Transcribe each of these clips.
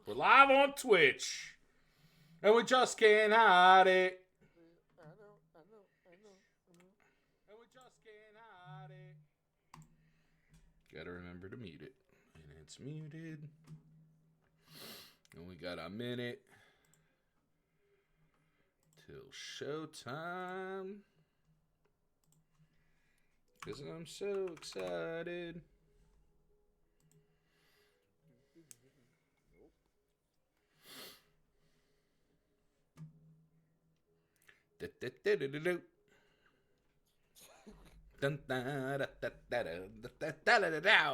We're live on Twitch. And we just can't hide it. And we just can't hide it. Gotta remember to mute it. And it's muted. And we got a minute till showtime. Because I'm so excited. Dun, da, da, da, da, da, da, da, da, da, da. I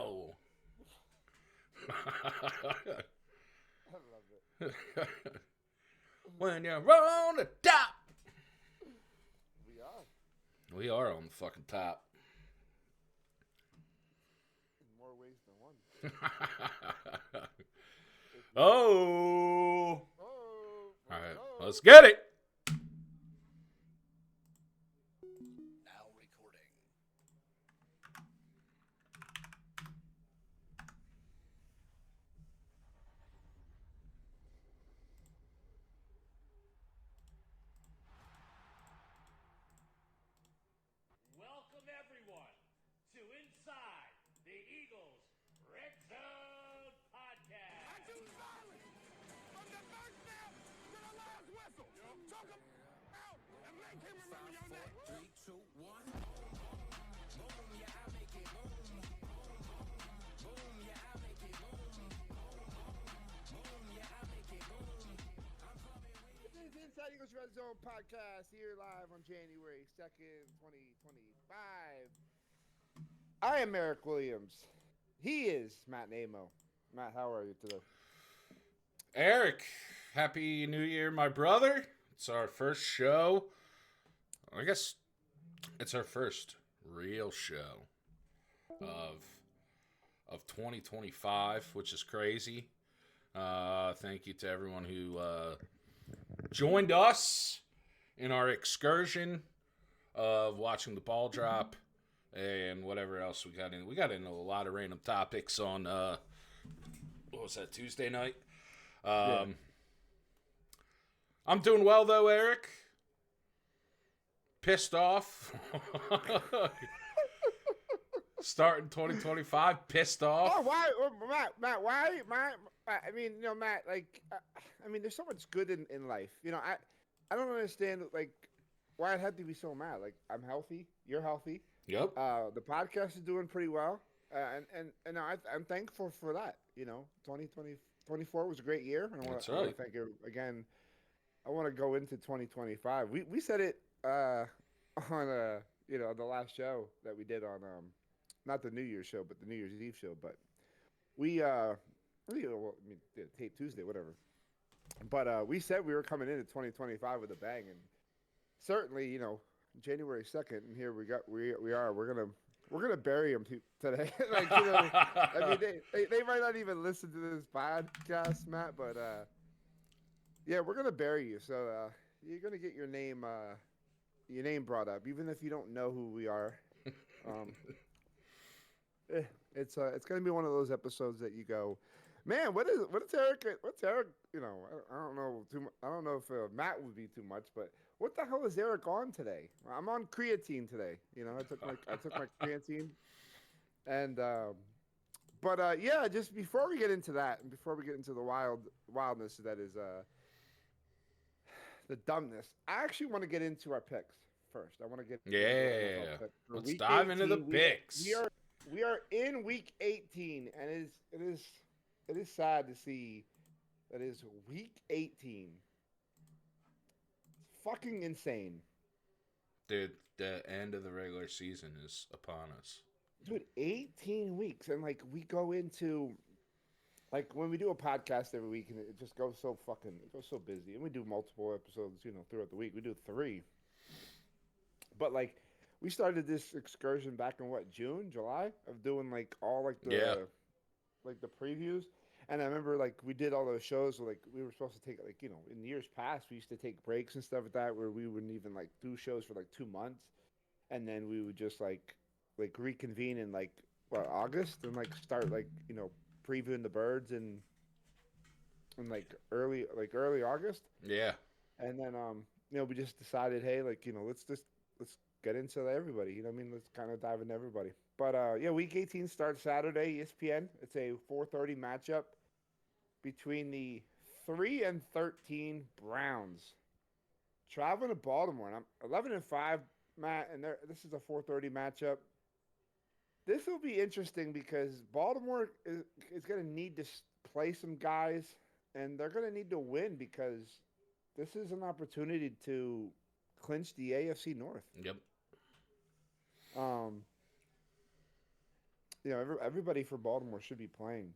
love it. When you're on the top. We are. We are on the fucking top. In more ways than one. Oh. Oh. All right, let's get it. Now recording. Welcome everyone to Inside the Eagles Redzone podcast. I choose violence from the first snap to the last whistle. Choke him out and make him remember your name. 3, 2, 1. Boom, yeah, I make it boom. Boom, yeah, I make it boom. Boom, yeah, I make it boom. I'm coming with This is Inside Eagles Red Zone podcast here live on January 2nd, 2025. I am Eric Williams. He is Matt Namo. Matt, how are you today? Eric, happy New Year, my brother. It's our first show. I guess it's our first real show of 2025, which is crazy. Thank you to everyone who joined us in our excursion of watching the ball drop and whatever else we got in. We got into a lot of random topics on what was that, Tuesday night? Yeah. I'm doing well though, Eric. Pissed off. Starting 2025, pissed off. Oh, why, Matt, why, I mean, Matt, like, I mean, there's so much good in life. I don't understand, like, why it had to be so mad. Like, I'm healthy. You're healthy. Yep. The podcast is doing pretty well. And I'm thankful for that. 2024 was a great year. And I That's want right. to thank you again. I want to go into 2025. We said it on the last show that we did on not the New Year's show, but the New Year's Eve show. But we did Tape Tuesday, whatever. But we said we were coming into 2025 with a bang, and certainly, January 2nd, and here we are. We're gonna bury him today. I mean, they might not even listen to this podcast, Matt, but yeah, we're gonna bury you. So you're gonna get your name brought up, even if you don't know who we are. It's gonna be one of those episodes that you go, man, what's Eric? I don't know too much. I don't know if Matt would be too much, but what the hell is Eric on today? I'm on creatine today. I took my creatine, and yeah, just before we get into that, and before we get into the wildness that is the dumbness, I actually want to get into our picks first. I want to get Yeah. for Let's week dive into the 18. picks. We are in week 18, and it is sad to see that is week 18. It's fucking insane. Dude, the end of the regular season is upon us. Dude, 18 weeks. And like we go into like when we do a podcast every week and it just goes so busy. And we do multiple episodes, throughout the week. We do 3. But like we started this excursion back in June, July, of doing like all like the like the previews. And I remember like we did all those shows where, like we were supposed to take like, in years past we used to take breaks and stuff like that where we wouldn't even like do shows for like 2 months, and then we would just like reconvene in like August and like start like previewing the birds and in early August, Yeah. and then we just decided, hey, let's get into everybody. You know what I mean? Let's kind of dive into everybody. But yeah, Week 18 starts Saturday, ESPN. It's a 4:30 matchup between the 3-13 Browns traveling to Baltimore. And I'm 11-5, Matt, and this is a 4:30 matchup. This will be interesting because Baltimore is going to need to play some guys, and they're going to need to win because this is an opportunity to clinch the AFC North. Yep. Um, everybody for Baltimore should be playing.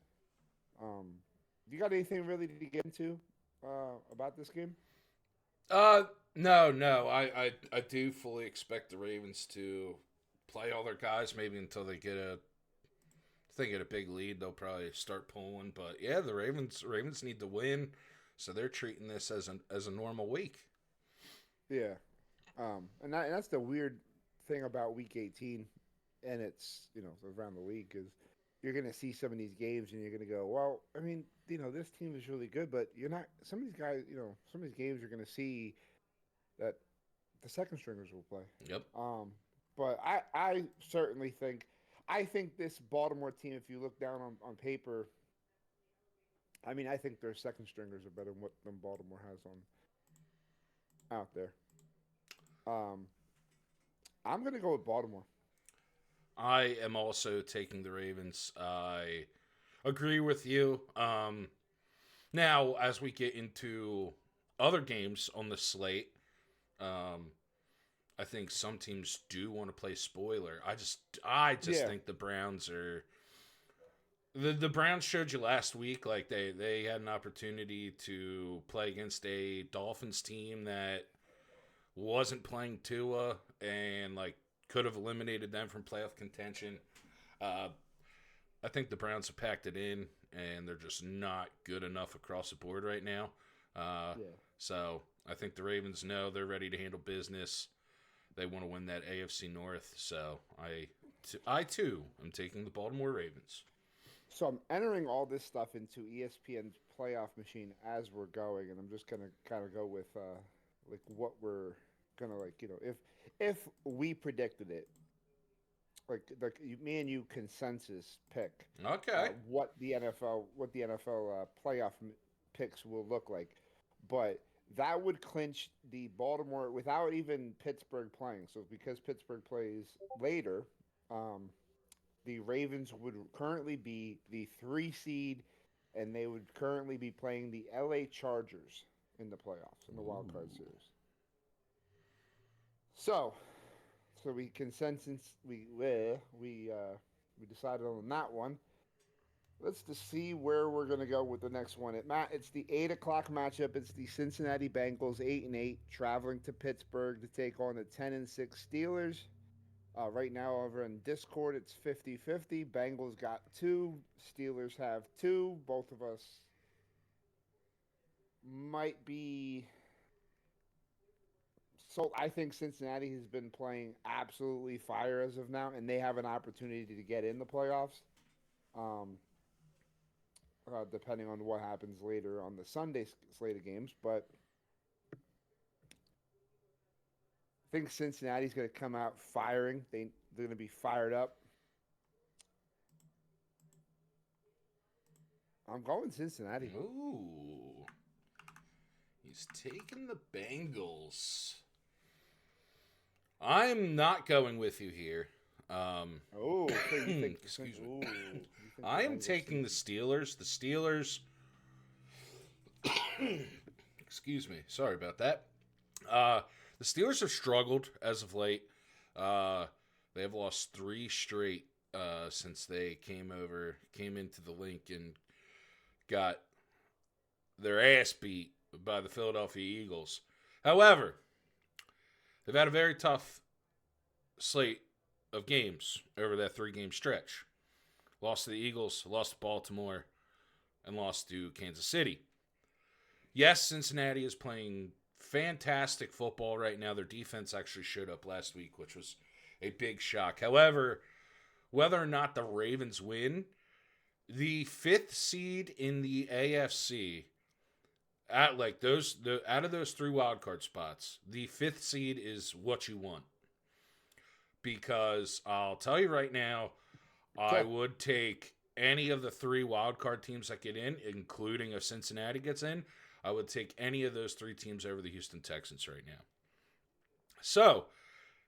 You got anything really to get into about this game? No. I do fully expect the Ravens to play all their guys, maybe until they get a big lead. They'll probably start pulling. But yeah, the Ravens need to win, so they're treating this as a normal week. Yeah. And that's the weird thing about Week 18, and it's around the league is you're going to see some of these games and you're going to go, well, I mean, this team is really good, but you're not. Some of these guys, some of these games you're going to see that the second stringers will play. Yep. But I certainly think this Baltimore team, if you look down on paper, I mean, I think their second stringers are better than Baltimore has on out there. I'm going to go with Baltimore. I am also taking the Ravens. I agree with you. Now, as we get into other games on the slate, I think some teams do want to play spoiler. I just Yeah. think the Browns are. The Browns showed you last week, like they had an opportunity to play against a Dolphins team that wasn't playing Tua and like could have eliminated them from playoff contention. I think the Browns have packed it in, and they're just not good enough across the board right now. So I think the Ravens know they're ready to handle business. They want to win that AFC North. So I too am taking the Baltimore Ravens. So I'm entering all this stuff into ESPN's playoff machine as we're going, and I'm just gonna kind of go with like what we're gonna if we predicted it, me and you consensus pick Okay. what the NFL playoff picks will look like, but that would clinch the Baltimore without even Pittsburgh playing. So because Pittsburgh plays later, the Ravens would currently be the 3 seed, and they would currently be playing the LA Chargers in the playoffs in the wild card series. So we consensus we decided on that one. Let's just see where we're gonna go with the next one. It's the 8 o'clock matchup. It's the Cincinnati Bengals 8-8 traveling to Pittsburgh to take on the 10-6 Steelers. Right now over in Discord, it's 50-50. Bengals got 2. Steelers have 2. Both of us might be. So I think Cincinnati has been playing absolutely fire as of now, and they have an opportunity to get in the playoffs. Depending on what happens later on the Sunday slate of games, but I think Cincinnati's going to come out firing. They're going to be fired up. I'm going Cincinnati. Ooh. He's taking the Bengals. I'm not going with you here. So you think? Excuse me. Ooh, you think I am Bengals taking the Steelers. The Steelers. Excuse me. Sorry about that. The Steelers have struggled as of late. They have lost 3 straight since they came into the link and got their ass beat by the Philadelphia Eagles. However, they've had a very tough slate of games over that 3-game stretch. Lost to the Eagles, lost to Baltimore, and lost to Kansas City. Yes, Cincinnati is playing fantastic football right now. Their defense actually showed up last week, which was a big shock. However, whether or not the Ravens win, the 5th seed in the AFC out of those 3 wild card spots, the 5th seed is what you want. Because I'll tell you right now, I Okay. would take any of the 3 wild card teams that get in, including if Cincinnati gets in. I would take any of those 3 teams over the Houston Texans right now. So,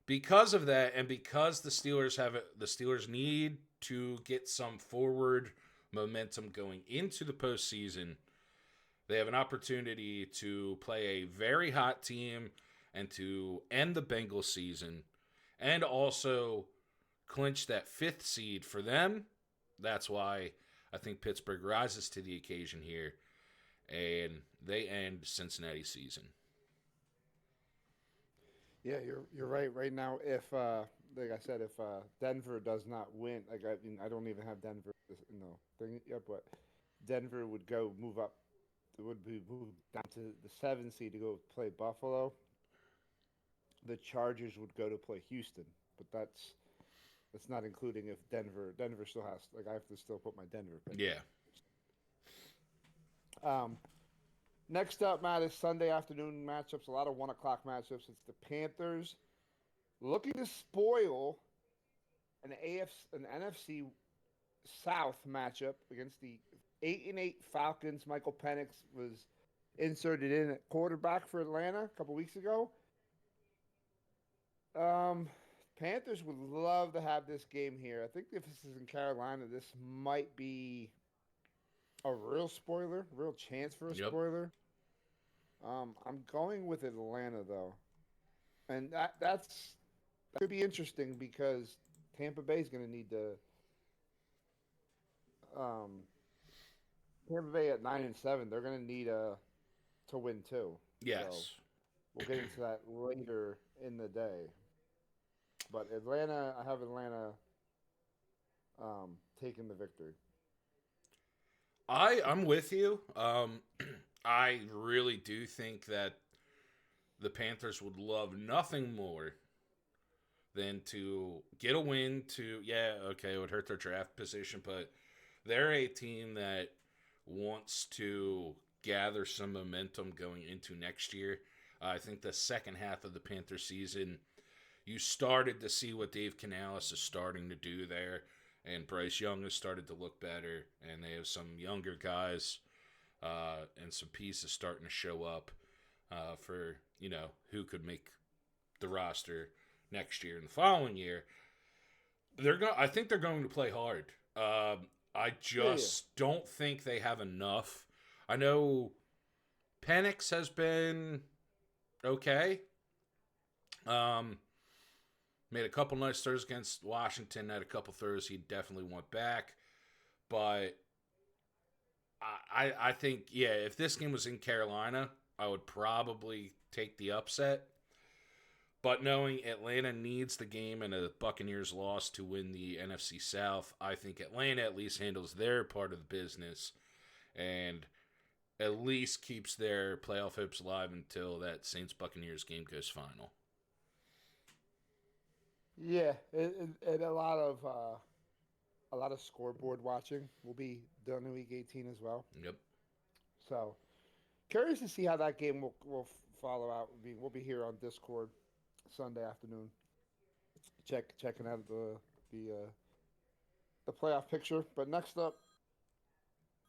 because of that, and because the Steelers need to get some forward momentum going into the postseason, they have an opportunity to play a very hot team and to end the Bengals season and also clinch that 5th seed for them. That's why I think Pittsburgh rises to the occasion here and they end Cincinnati's season. Yeah, you're right. Right now, if like I said, if Denver does not win, like I mean, I don't even have Denver in the thing yet, but Denver would move up. It would be moved down to the 7th seed to go play Buffalo. The Chargers would go to play Houston, but that's not including if Denver still has, like, I have to still put my Denver pick. Yeah. Next up, Matt, is Sunday afternoon matchups. A lot of 1 o'clock matchups. It's the Panthers looking to spoil an NFC South matchup against the 8-8 Falcons. Michael Penix was inserted in at quarterback for Atlanta a couple weeks ago. Panthers would love to have this game here. I think if this is in Carolina, this might be a real spoiler, real chance for a Yep. spoiler. I'm going with Atlanta though, and that could be interesting because Tampa Bay is going to need to. Tampa Bay at 9-7, they're going to need to win too. Yes. So we'll get into that later in the day. But Atlanta, I have Atlanta taking the victory. I'm with you. I really do think that the Panthers would love nothing more than to get a win it would hurt their draft position, but they're a team that wants to gather some momentum going into next year. I think the second half of the Panther season, you started to see what Dave Canales is starting to do there, and Bryce Young has started to look better, and they have some younger guys and some pieces starting to show up for, who could make the roster next year and the following year. I think they're going to play hard. I just don't think they have enough. I know Penix has been okay. Made a couple nice throws against Washington. Had a couple throws he definitely went back. But I think, if this game was in Carolina, I would probably take the upset. But knowing Atlanta needs the game and a Buccaneers loss to win the NFC South, I think Atlanta at least handles their part of the business and at least keeps their playoff hopes alive until that Saints-Buccaneers game goes final. Yeah, and a lot of scoreboard watching will be done in Week 18 as well. Yep. So curious to see how that game will follow out. We'll be here on Discord Sunday afternoon, checking out the playoff picture. But next up,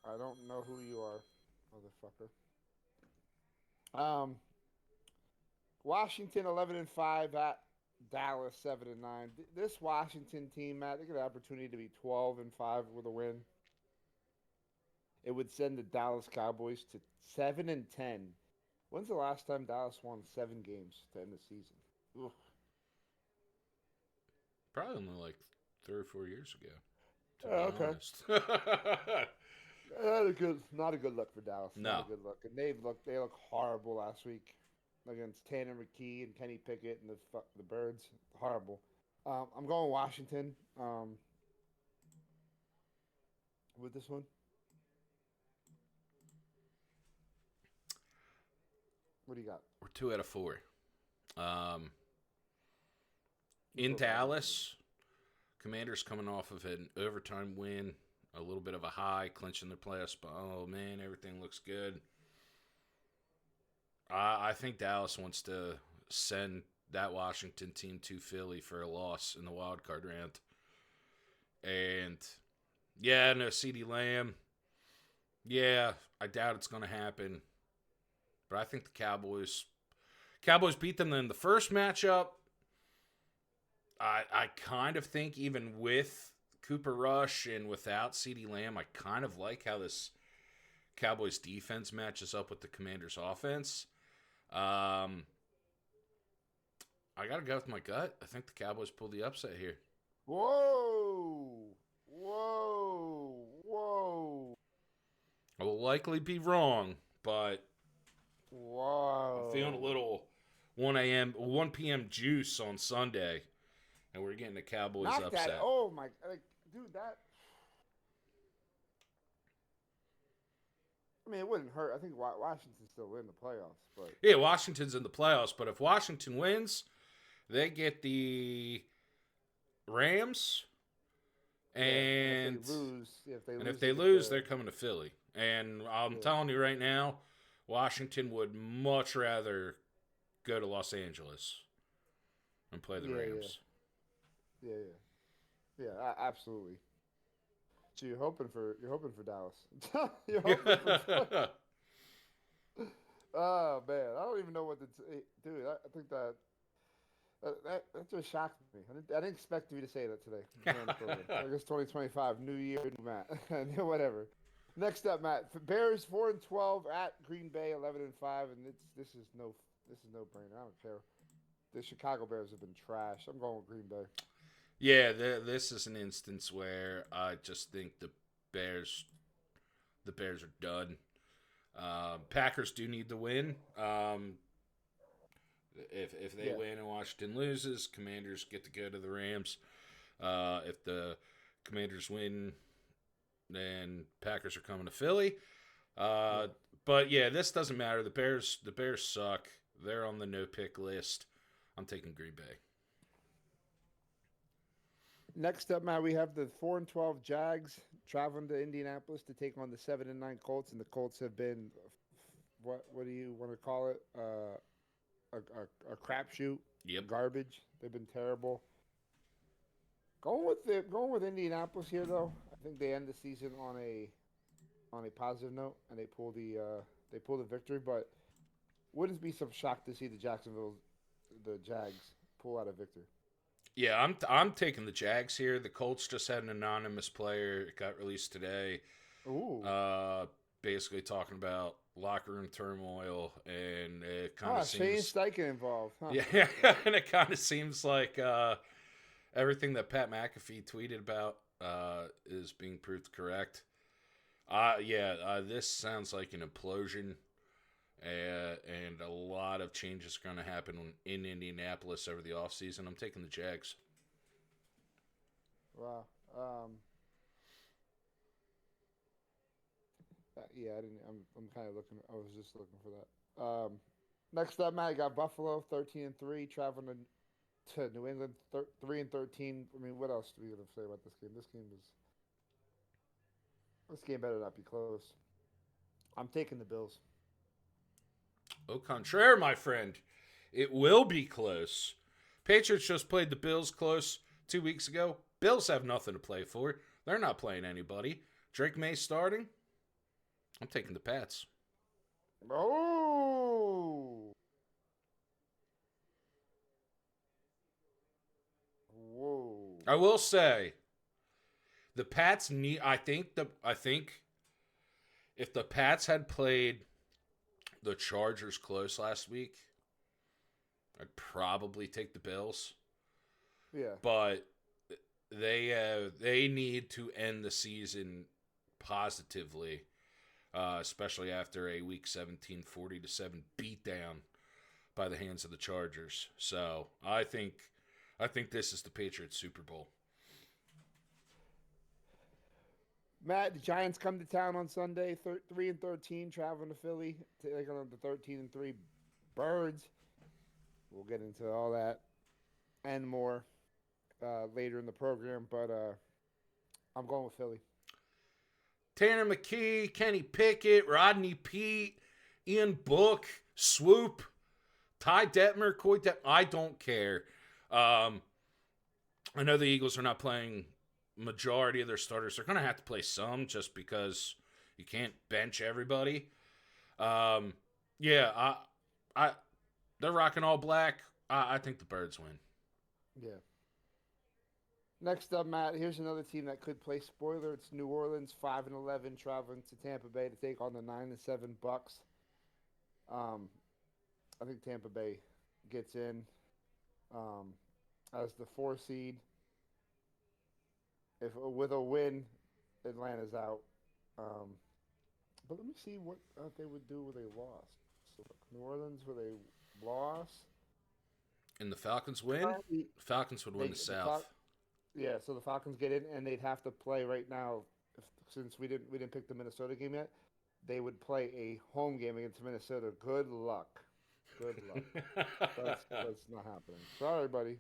I don't know who you are, motherfucker. Washington 11-5 at Dallas 7-9. This Washington team, Matt, they get an opportunity to be 12-5 with a win. It would send the Dallas Cowboys to 7-10. When's the last time Dallas won 7 games to end the season? Ugh. Probably only like 3 or 4 years ago. To be Okay. honest. Not a good look for Dallas. No. Not a good look. And they look horrible last week against Tanner McKee and Kenny Pickett and the Birds. Horrible. I'm going Washington with this one. What do you got? We're 2 out of 4. In Dallas, Commanders coming off of an overtime win, a little bit of a high, clinching their playoff spot. Oh, man, everything looks good. I think Dallas wants to send that Washington team to Philly for a loss in the wild card round. And yeah, no CeeDee Lamb. Yeah, I doubt it's going to happen. But I think the Cowboys beat them in the first matchup. I kind of think even with Cooper Rush and without CeeDee Lamb, I kind of like how this Cowboys defense matches up with the Commanders offense. I got to go with my gut. I think the Cowboys pull the upset here. Whoa. I will likely be wrong, but Whoa. I'm feeling a little 1 p.m. juice on Sunday, and we're getting the Cowboys Not upset. that. Oh, my. Dude, that. I mean, it wouldn't hurt. I think Washington's still in the playoffs, but Yeah, Washington's in the playoffs, but if Washington wins, they get the Rams, and if they lose, they're coming to Philly. And I'm telling you right now, Washington would much rather go to Los Angeles and play the Rams. Yeah, absolutely. So you're hoping for Dallas. You're hoping for. Oh man, I don't even know what to dude. I think that just shocked me. I didn't expect you to say that today. I guess 2025, new year, new Matt. Whatever. Next up, Matt. Bears 4-12 at Green Bay 11-5, and this is no brainer. I don't care. The Chicago Bears have been trash. I'm going with Green Bay. Yeah, this is an instance where I just think the Bears are done. Packers do need to win. If they win and Washington loses, Commanders get to go to the Rams. If the Commanders win, then Packers are coming to Philly. But yeah, this doesn't matter. The Bears suck. They're on the no-pick list. I'm taking Green Bay. Next up, Matt, we have the 4-12 Jags traveling to Indianapolis to take on the 7-9 Colts, and the Colts have been, what do you want to call it? A crapshoot. Yep. Garbage. They've been terrible. Going with Indianapolis here, though. I think they end the season on a positive note, and they pull the victory. But wouldn't be some shock to see the Jags pull out a victory. Yeah, I'm taking the Jags here. The Colts just had an anonymous player. It got released today. Ooh. Basically talking about locker room turmoil, and it kind of seems Shane Steichen involved. Huh? Yeah, and it kind of seems like everything that Pat McAfee tweeted about is being proved correct. This sounds like an implosion. And a lot of changes are going to happen in Indianapolis over the offseason. I'm taking the Jags. Wow. I didn't. I'm kind of looking. I was just looking for that. Next up, Matt, I got Buffalo 13-3 traveling to New England 3-13. I mean, what else do we have to say about this game? This game better not be close. I'm taking the Bills. Au contraire, my friend. It will be close. Patriots just played the Bills close 2 weeks ago. Bills have nothing to play for. They're not playing anybody. Drake May starting. I'm taking the Pats. Oh. Whoa. I will say, the Pats need. I think if the Pats had played the Chargers close last week, I'd probably take the Bills. Yeah. But they need to end the season positively, especially after a Week 17 40-7 beatdown by the hands of the Chargers. So I think this is the Patriots Super Bowl. Matt, the Giants come to town on Sunday, 3-13, traveling to Philly, taking on the 13-3 Birds. We'll get into all that and more later in the program, but I'm going with Philly. Tanner McKee, Kenny Pickett, Rodney Peete, Ian Book, Swoop, Ty Detmer, Coy Detmer. I don't care. I know the Eagles are not playing majority of their starters. They're going to have to play some just because you can't bench everybody. Yeah, they're rocking all black. I think the Birds win. Yeah. Next up, Matt, here's another team that could play spoiler. It's New Orleans, 5-11, traveling to Tampa Bay to take on the 9-7 Bucks. I think Tampa Bay gets in as the 4 seed. If with a win, Atlanta's out. But let me see what they would do where they lost. So New Orleans, where they lost. And the Falcons win? Currently, Falcons would win the South. Yeah, so the Falcons get in, and they'd have to play right now. Since we didn't pick the Minnesota game yet, they would play a home game against Minnesota. Good luck. Good luck. That's not happening. Sorry, buddy.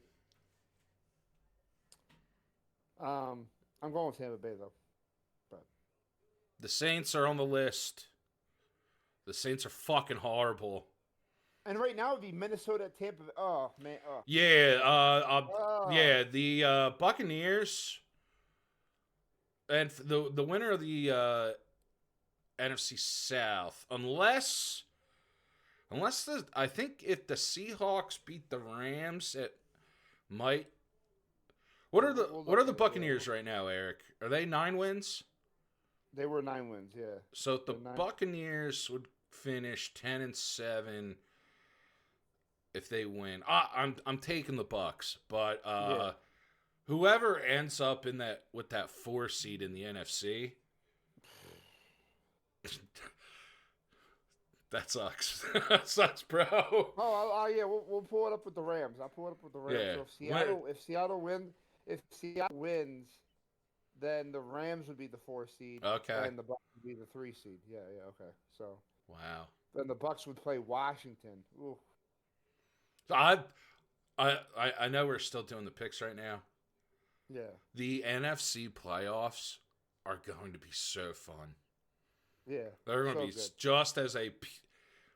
I'm going with Tampa Bay though. But The Saints are on the list. The Saints are fucking horrible. and right now it'd be Minnesota, Tampa. Oh man. Oh. Yeah, the Buccaneers and the winner of the NFC South, unless I think if the Seahawks beat the Rams, it might. What are the Buccaneers right now, Eric? Are they 9 wins? They were 9 wins, yeah. So if the They're 9. Buccaneers would finish 10-7 if they win. I'm taking the Bucks, but Yeah. whoever ends up in that with that 4 seed in the NFC, that sucks. That sucks, bro. Oh, yeah, we'll pull it up with the Rams. I'll pull it up with the Rams. Yeah. So if Seattle wins, then the Rams would be the 4 seed. Okay. And the Bucks would be the 3 seed. Yeah, okay. So Wow. then the Bucks would play Washington. Ooh. So I know we're still doing the picks right now. Yeah. The NFC playoffs are going to be so fun. Yeah. They're going to be good. just as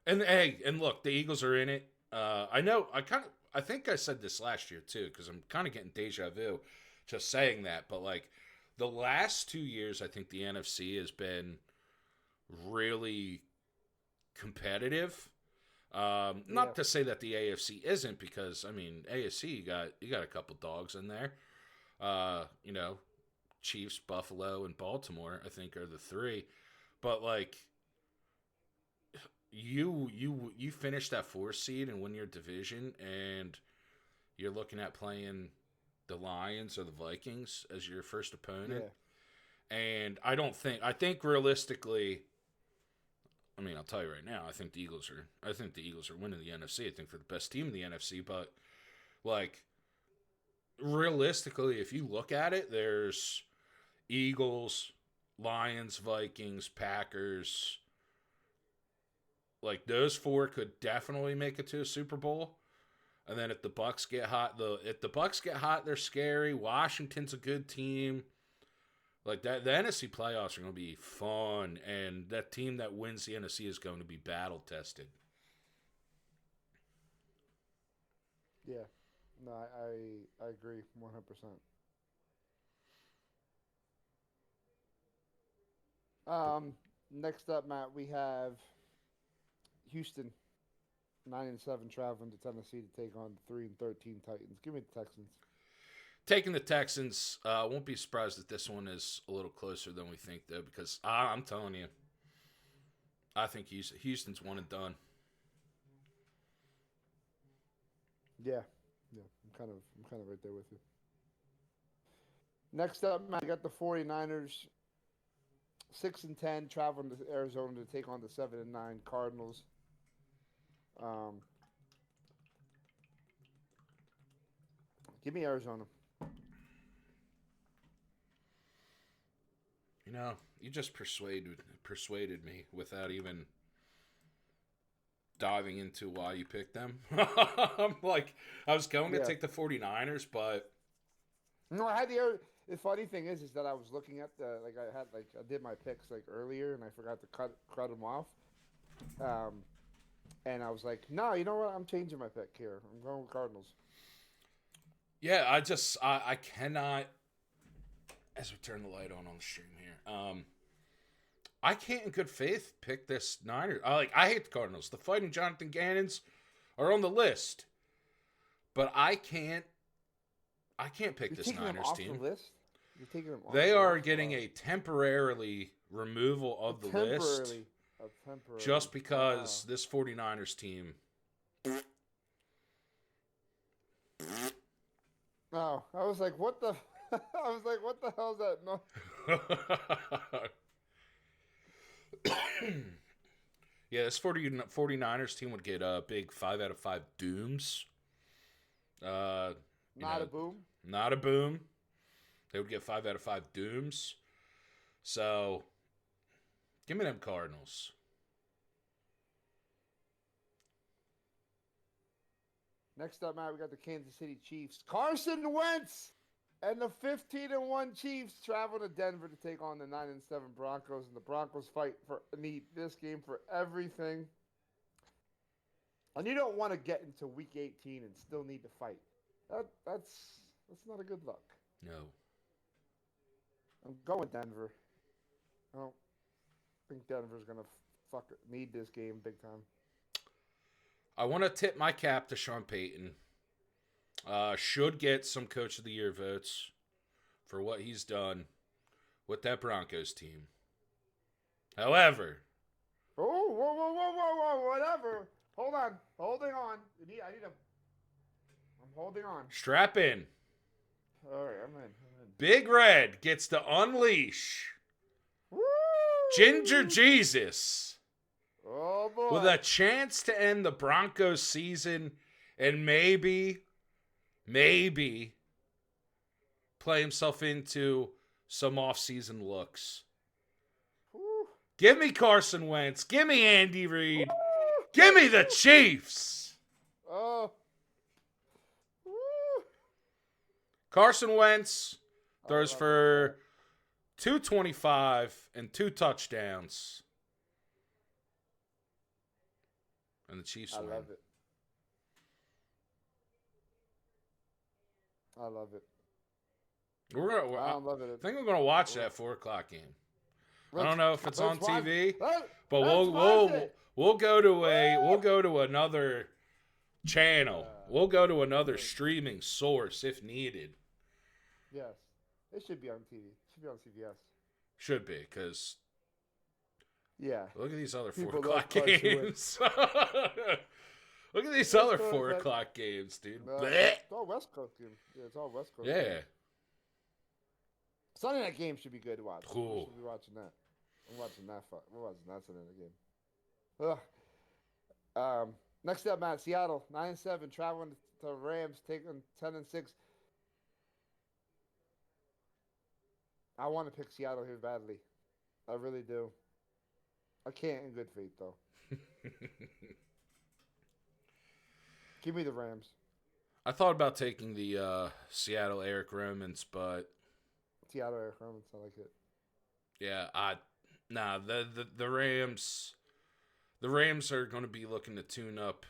and look, the Eagles are in it. I think I said this last year too, because I'm kind of getting deja vu just saying that. But like the last 2 years, I think the NFC has been really competitive. Not to say that the AFC isn't, because I mean AFC you got a couple dogs in there. Chiefs, Buffalo, and Baltimore I think are the 3. But like you finish that 4 seed and win your division, and you're looking at playing the Lions or the Vikings as your first opponent. Yeah. And I think realistically, I mean, I'll tell you right now, I think the Eagles are winning the NFC. I think they're the best team in the NFC, but like realistically, if you look at it, there's Eagles, Lions, Vikings, Packers. Like those 4 could definitely make it to a Super Bowl. And then if the Bucks get hot, they're scary. Washington's a good team. Like that, the NFC playoffs are going to be fun, and that team that wins the NFC is going to be battle tested. Yeah. No, I agree 100%. Next up, Matt, we have Houston, 9-7, traveling to Tennessee to take on the 3-13 Titans. Give me the Texans. Taking the Texans, won't be surprised if this one is a little closer than we think, though, because I'm telling you, I think Houston's one and done. Yeah, I'm kind of right there with you. Next up, Matt, I got the 49ers, 6-10, traveling to Arizona to take on the 7-9 Cardinals. Give me Arizona. You just persuaded me without even diving into why you picked them. I'm like, I was going to take the 49ers, but No, I had the funny thing is that I was looking at I did my picks earlier, and I forgot to cut them off. And I was like, no, you know what? I'm changing my pick here. I'm going with Cardinals. Yeah, I cannot. As we turn the light on the stream here, I can't in good faith pick this Niners. I hate the Cardinals. The Fighting Jonathan Gannons are on the list, but I can't pick You're this taking them Niners off team. the list? You're taking them off They the are list? getting a temporarily removal of the list Temporarily. just because this 49ers team. No, I was like, what the? I was like, what the hell is that? No. Yeah, this 49ers team would get a big 5 out of 5 dooms. Not a boom. Not a boom. They would get 5 out of 5 dooms. So, give me them Cardinals. Next up, Matt, we got the Kansas City Chiefs. Carson Wentz and the 15-1 Chiefs travel to Denver to take on the 9-7 Broncos, and the Broncos need this game for everything. And you don't want to get into Week 18 and still need to fight. That's not a good look. No. I'm going with Denver. I don't think Denver's gonna need this game big time. I want to tip my cap to Sean Payton. Should get some Coach of the Year votes for what he's done with that Broncos team. However, Whatever. Hold on, holding on. I'm holding on. strap in. All right, I'm in. Big Red gets to unleash Woo! Ginger Jesus Oh boy. with a chance to end the Broncos season and maybe play himself into some off-season looks. Woo. Give me Carson Wentz. Give me Andy Reid. Woo. Give me the Chiefs. Oh. Woo. Carson Wentz throws love for 225 and 2 touchdowns. And the Chiefs I win. love it. I love it. I I'm loving it. think we're gonna watch that 4:00 game. I don't know if it's on Let's watch- TV, let- but let's watch it. we'll go to another channel. We'll go to another streaming source if needed. Yes. It should be on TV. It should be on CBS. Should be, because Yeah. look at these other People 4 love o'clock Carson games. Look at these other 4 o'clock games, dude. Blech. It's all West Coast game. Yeah, it's all West Coast. Yeah. games. Sunday night game should be good to watch. Cool. We should be watching that. I'm watching that. We're watching that Sunday night game. Next up, Matt, Seattle 9-7 traveling to Rams, taking 10-6. I want to pick Seattle here badly. I really do. I can't in good faith though. Give me the Rams. I thought about taking the Seattle Eric Romans, but Seattle Air Hermans, I like it. yeah, the Rams. The Rams are going to be looking to tune up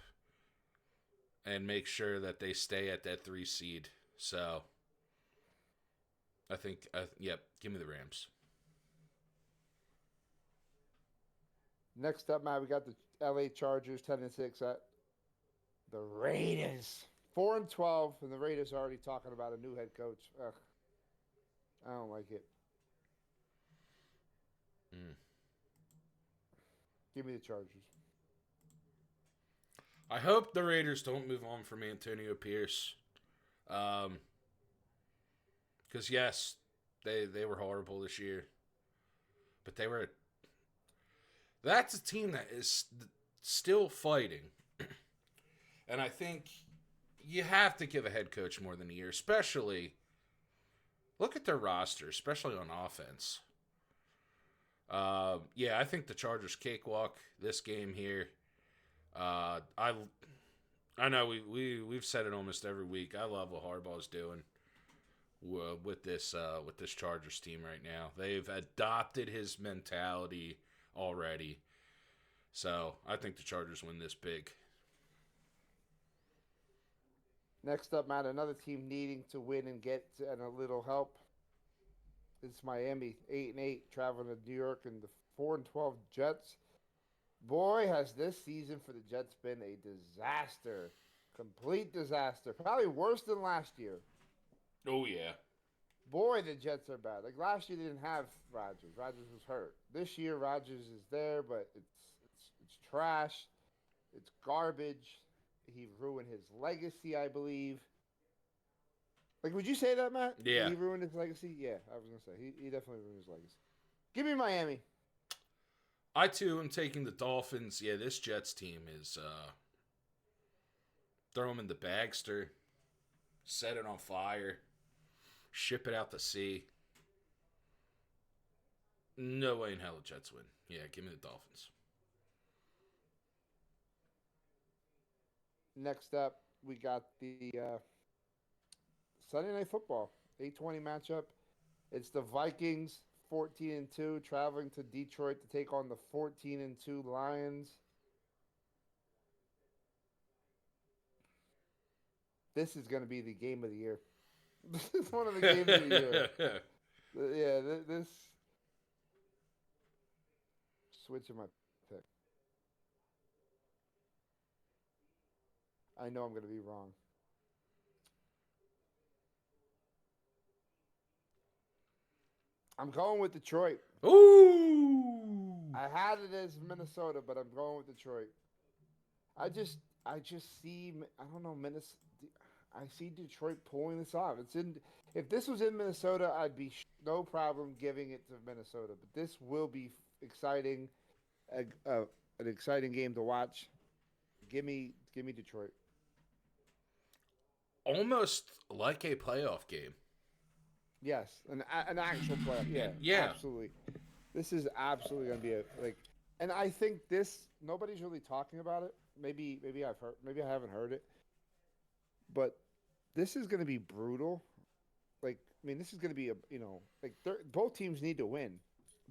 and make sure that they stay at that 3 seed. So I think, give me the Rams. Next up, Matt, we got the LA Chargers 10-6 at the Raiders 4-12, and the Raiders are already talking about a new head coach. Ugh. I don't like it. Give me the Chargers. I hope the Raiders don't move on from Antonio Pierce. Because, yes, they were horrible this year. But that's a team that is still fighting. And I think you have to give a head coach more than a year, especially, look at their roster, especially on offense. I think the Chargers cakewalk this game here. I know we've said it almost every week. I love what Harbaugh's doing with this Chargers team right now. They've adopted his mentality already. So I think the Chargers win this big. Next up, Matt, another team needing to win and get and a little help. It's Miami, 8-8, traveling to New York, and the 4-12 Jets. Boy, has this season for the Jets been a disaster, complete disaster. Probably worse than last year. Oh, yeah. Boy, the Jets are bad. Like last year, they didn't have Rodgers. Rodgers was hurt. This year, Rodgers is there, but it's trash. It's garbage. He ruined his legacy, I believe. Like, would you say that, Matt? Yeah. He ruined his legacy? Yeah, I was going to say. He definitely ruined his legacy. Give me Miami. I, too, am taking the Dolphins. Yeah, this Jets team is, throw them in the bagster, set it on fire, ship it out to sea. No way in hell the Jets win. Yeah, give me the Dolphins. Next up, we got the Sunday Night Football 8:20 matchup. It's the Vikings 14-2 traveling to Detroit to take on the 14-2 Lions. This is going to be the game of the year. This is one of the games of the year. Yeah, this switching my pick. I know I'm going to be wrong. I'm going with Detroit. Ooh! I had it as Minnesota, but I'm going with Detroit. I just see. I don't know Minnesota. I see Detroit pulling this off. It's in. If this was in Minnesota, I'd be no problem giving it to Minnesota. But this will be exciting, an exciting game to watch. Give me Detroit. Almost like a playoff game. Yes, an actual playoff. Yeah, Yeah. absolutely. This is absolutely going to be and I think nobody's really talking about it. Maybe I've heard, maybe I haven't heard it, but this is going to be brutal. Like, I mean, this is going to be both teams need to win,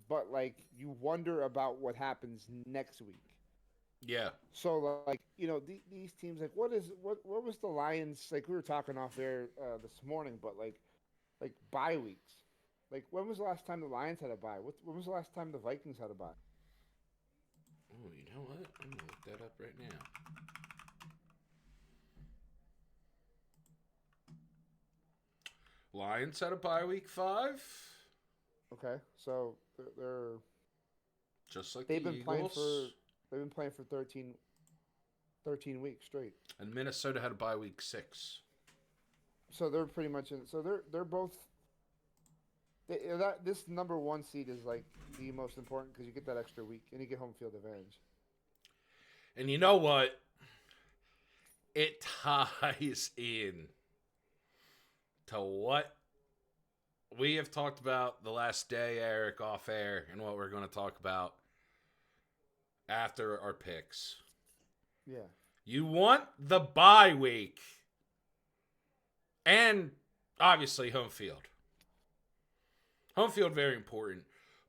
but like you wonder about what happens next week. Yeah. So like these teams, like what was the Lions, like we were talking off there this morning, but like bye weeks. Like, when was the last time the Lions had a bye? When was the last time the Vikings had a bye? Oh, you know what? I'm gonna look that up right now. Lions had a bye week 5. Okay, so they're Just like they've the been playing Eagles. for 13 weeks straight. And Minnesota had a bye week 6. So they're pretty much in. So they're both. This number 1 seed is like the most important because you get that extra week and you get home field advantage. And you know what? It ties in to what we have talked about the last day, Eric, off air, and what we're going to talk about after our picks. Yeah. You want the bye week. And obviously home field. Home field, very important.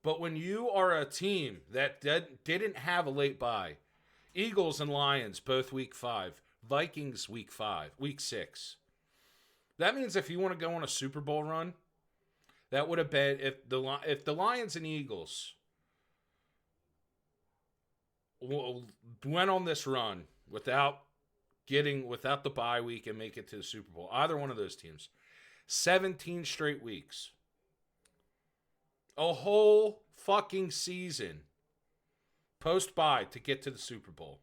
But when you are a team that didn't have a late bye, Eagles and Lions both week 5, Vikings week 6. That means if you want to go on a Super Bowl run, that would have been if the Lions and Eagles went on this run without the bye week and make it to the Super Bowl. Either one of those teams. 17 straight weeks. A whole fucking season post-bye to get to the Super Bowl.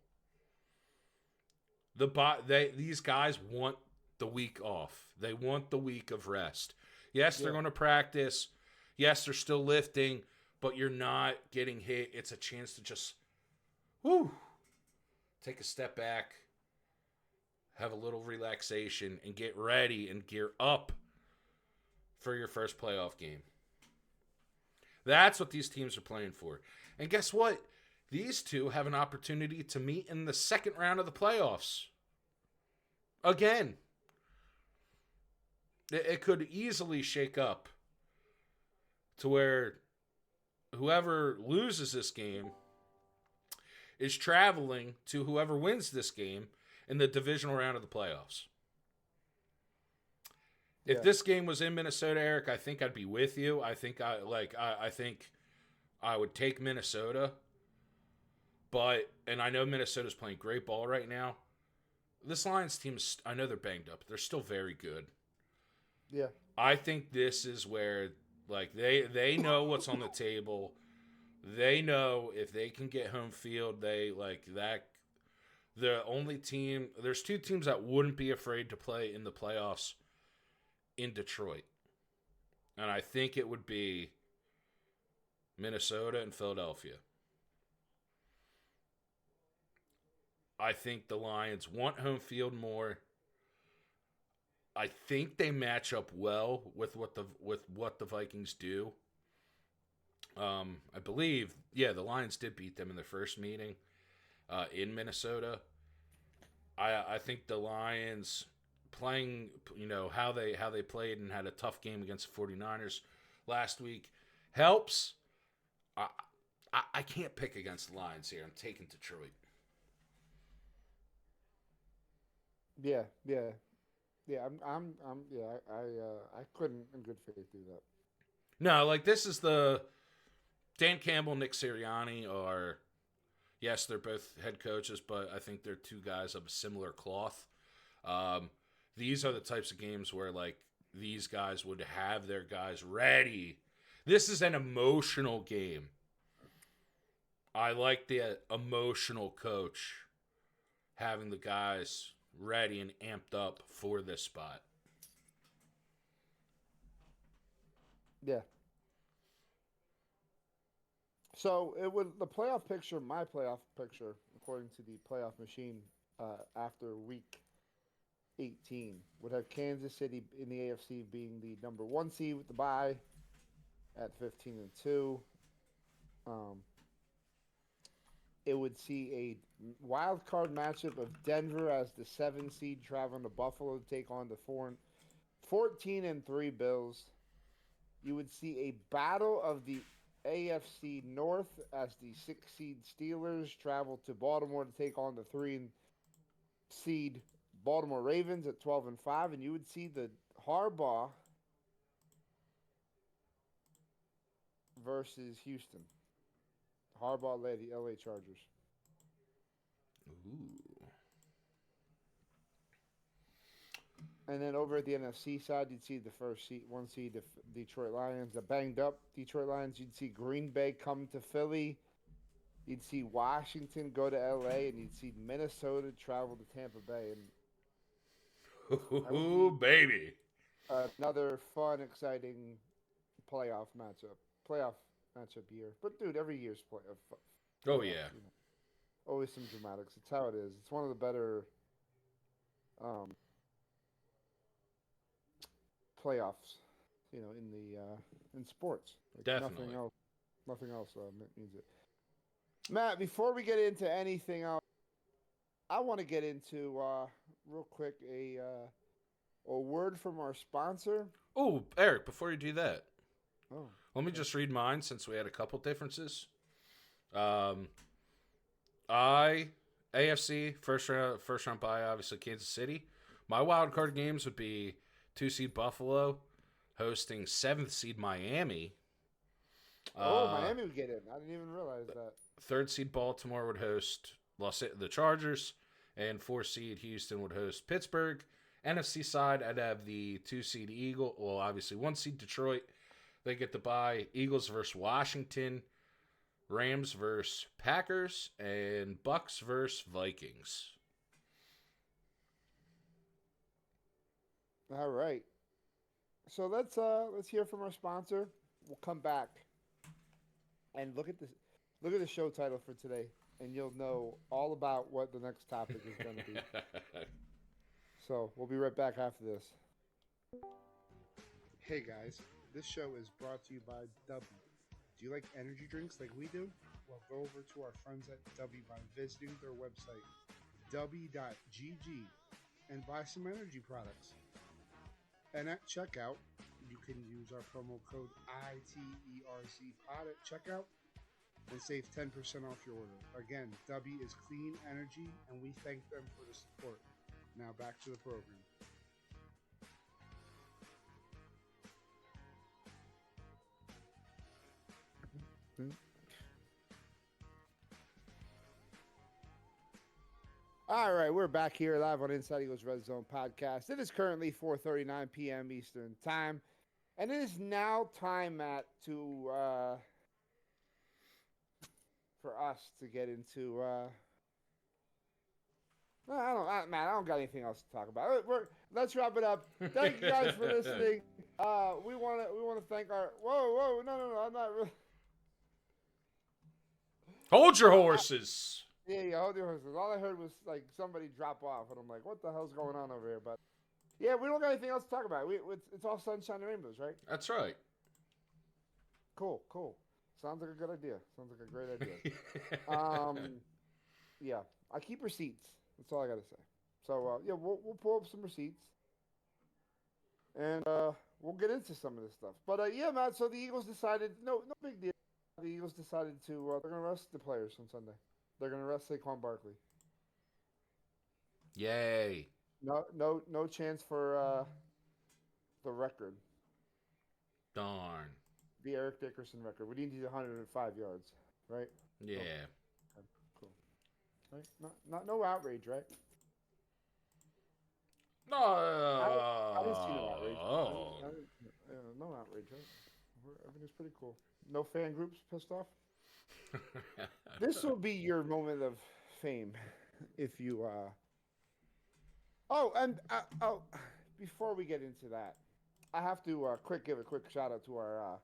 These guys want the week off. They want the week of rest. Yes, they're going to practice. Yes, they're still lifting, but you're not getting hit. It's a chance to just take a step back, have a little relaxation, and get ready and gear up for your first playoff game. That's what these teams are playing for. And guess what? These two have an opportunity to meet in the second round of the playoffs. Again. It could easily shake up to where whoever loses this game is traveling to whoever wins this game in the divisional round of the playoffs. If Yeah. this game was in Minnesota, Eric, I think I'd be with you. I think I think I would take Minnesota. But, and I know Minnesota's playing great ball right now. This Lions team is, I know they're banged up. They're still very good. Yeah. I think this is where, like, they know what's on the table. They know if they can get home field, they, like, that. The only team, there's two teams that wouldn't be afraid to play in the playoffs in Detroit. And I think it would be Minnesota and Philadelphia. I think the Lions want home field more. I think they match up well with what the Vikings do. I believe, the Lions did beat them in their first meeting in Minnesota. I think the Lions playing, how they played and had a tough game against the 49ers last week helps. I can't pick against the Lions here. I'm taking Detroit. Yeah. I couldn't in good faith do that. No, like this is the Dan Campbell, Nick Sirianni are, yes, they're both head coaches, but I think they're two guys of a similar cloth. These are the types of games where, like, these guys would have their guys ready. This is an emotional game. I like the emotional coach having the guys ready and amped up for this spot. Yeah. So my playoff picture, according to the playoff machine, after week 18, would have Kansas City in the AFC being the number 1 seed with the bye at 15-2. It would see a wild card matchup of Denver as the 7 seed traveling to Buffalo to take on the 14-3 Bills. You would see a battle of the AFC North as the 6 seed Steelers travel to Baltimore to take on the 3 seed Baltimore Ravens at 12-5, and you would see the Harbaugh versus Houston. Harbaugh led the LA Chargers. Ooh. And then over at the NFC side, you'd see the 1 seed, the Detroit Lions, the banged up Detroit Lions. You'd see Green Bay come to Philly. You'd see Washington go to LA, and you'd see Minnesota travel to Tampa Bay. And Ooh, baby. another fun, exciting playoff matchup year. But dude, every year's playoff. Oh, yeah. Always some dramatics. It's how it is. It's one of the better playoffs, in sports. Like Definitely. Nothing else means it. Matt, before we get into anything else, I want to get into real quick a word from our sponsor. Oh, Eric, before you do that, Oh, let me just read mine since we had a couple differences. AFC first round bye, obviously Kansas City. My wild card games would be 2 seed Buffalo hosting 7th seed Miami. Miami would get in. I didn't even realize that. 3rd seed Baltimore would host the Chargers, and 4th seed Houston would host Pittsburgh. NFC side, I'd have the 2 seed Eagle. Well, obviously 1 seed Detroit. They get the bye. Eagles versus Washington. Rams versus Packers, and Bucks versus Vikings. All right. So let's hear from our sponsor. We'll come back and look at the show title for today, and you'll know all about what the next topic is going to be. So we'll be right back after this. Hey guys, this show is brought to you by W. Do you like energy drinks like we do? Well, go over to our friends at W by visiting their website, w.gg, and buy some energy products. And at checkout, you can use our promo code ITERCPOD at checkout and save 10% off your order. Again, W is Clean Energy, and we thank them for the support. Now back to the program. All right, we're back here live on Inside Eagles Red Zone podcast. It is currently 4:39 p.m. Eastern Time, and it is now time, Matt, to for us to get into. Matt, I don't got anything else to talk about. Let's wrap it up. Thank you guys for listening. We want to thank our. Whoa, no, I'm not really. Hold your horses. Yeah, hold your horses. All I heard was like somebody drop off, and I'm like, what the hell's going on over here? But yeah, we don't got anything else to talk about. It's all sunshine and rainbows, right? That's right. Cool. Sounds like a good idea. Sounds like a great idea. Yeah, I keep receipts. That's all I gotta say. So yeah, we'll pull up some receipts, and we'll get into some of this stuff. But yeah, Matt. So the Eagles decided no big deal. The Eagles decided to they're gonna rest the players on Sunday. They're gonna rest Saquon Barkley. Yay. No chance for the record. Darn. The Eric Dickerson record. We need 105 yards, right? Yeah. Okay, cool. Right? No outrage, right? No. I didn't see no outrage. Oh. No outrage, right? Everything's pretty cool. No fan groups pissed off. This will be your moment of fame, if you. Before we get into that, I have to give a quick shout out to our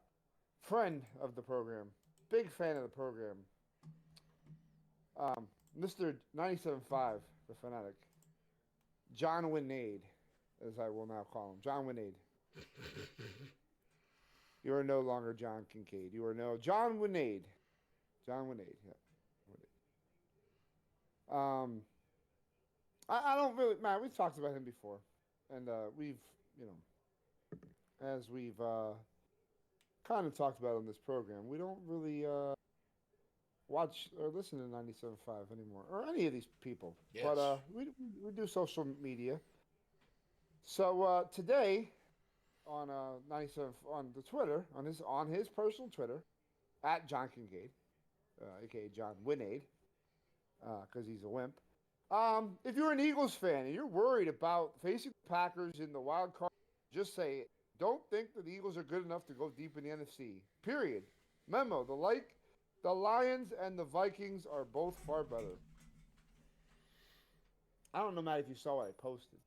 friend of the program, big fan of the program, Mr. 97.5, the fanatic, John Winade, as I will now call him, John Winade. You are no longer John Kincaid. You are no John Winade. John Winade, yeah. I don't really, man, we've talked about him before. And we've, as we've kind of talked about on this program, we don't really watch or listen to 97.5 anymore, or any of these people. Yes. But we do social media. So today, on 97 on the Twitter, on his personal Twitter, at John Kincaid, aka John Winade, because he's a wimp. If you're an Eagles fan and you're worried about facing the Packers in the wild card, just say it. Don't think that the Eagles are good enough to go deep in the NFC. Period. Memo: the Lions and the Vikings are both far better. I don't know, Matt, if you saw what I posted.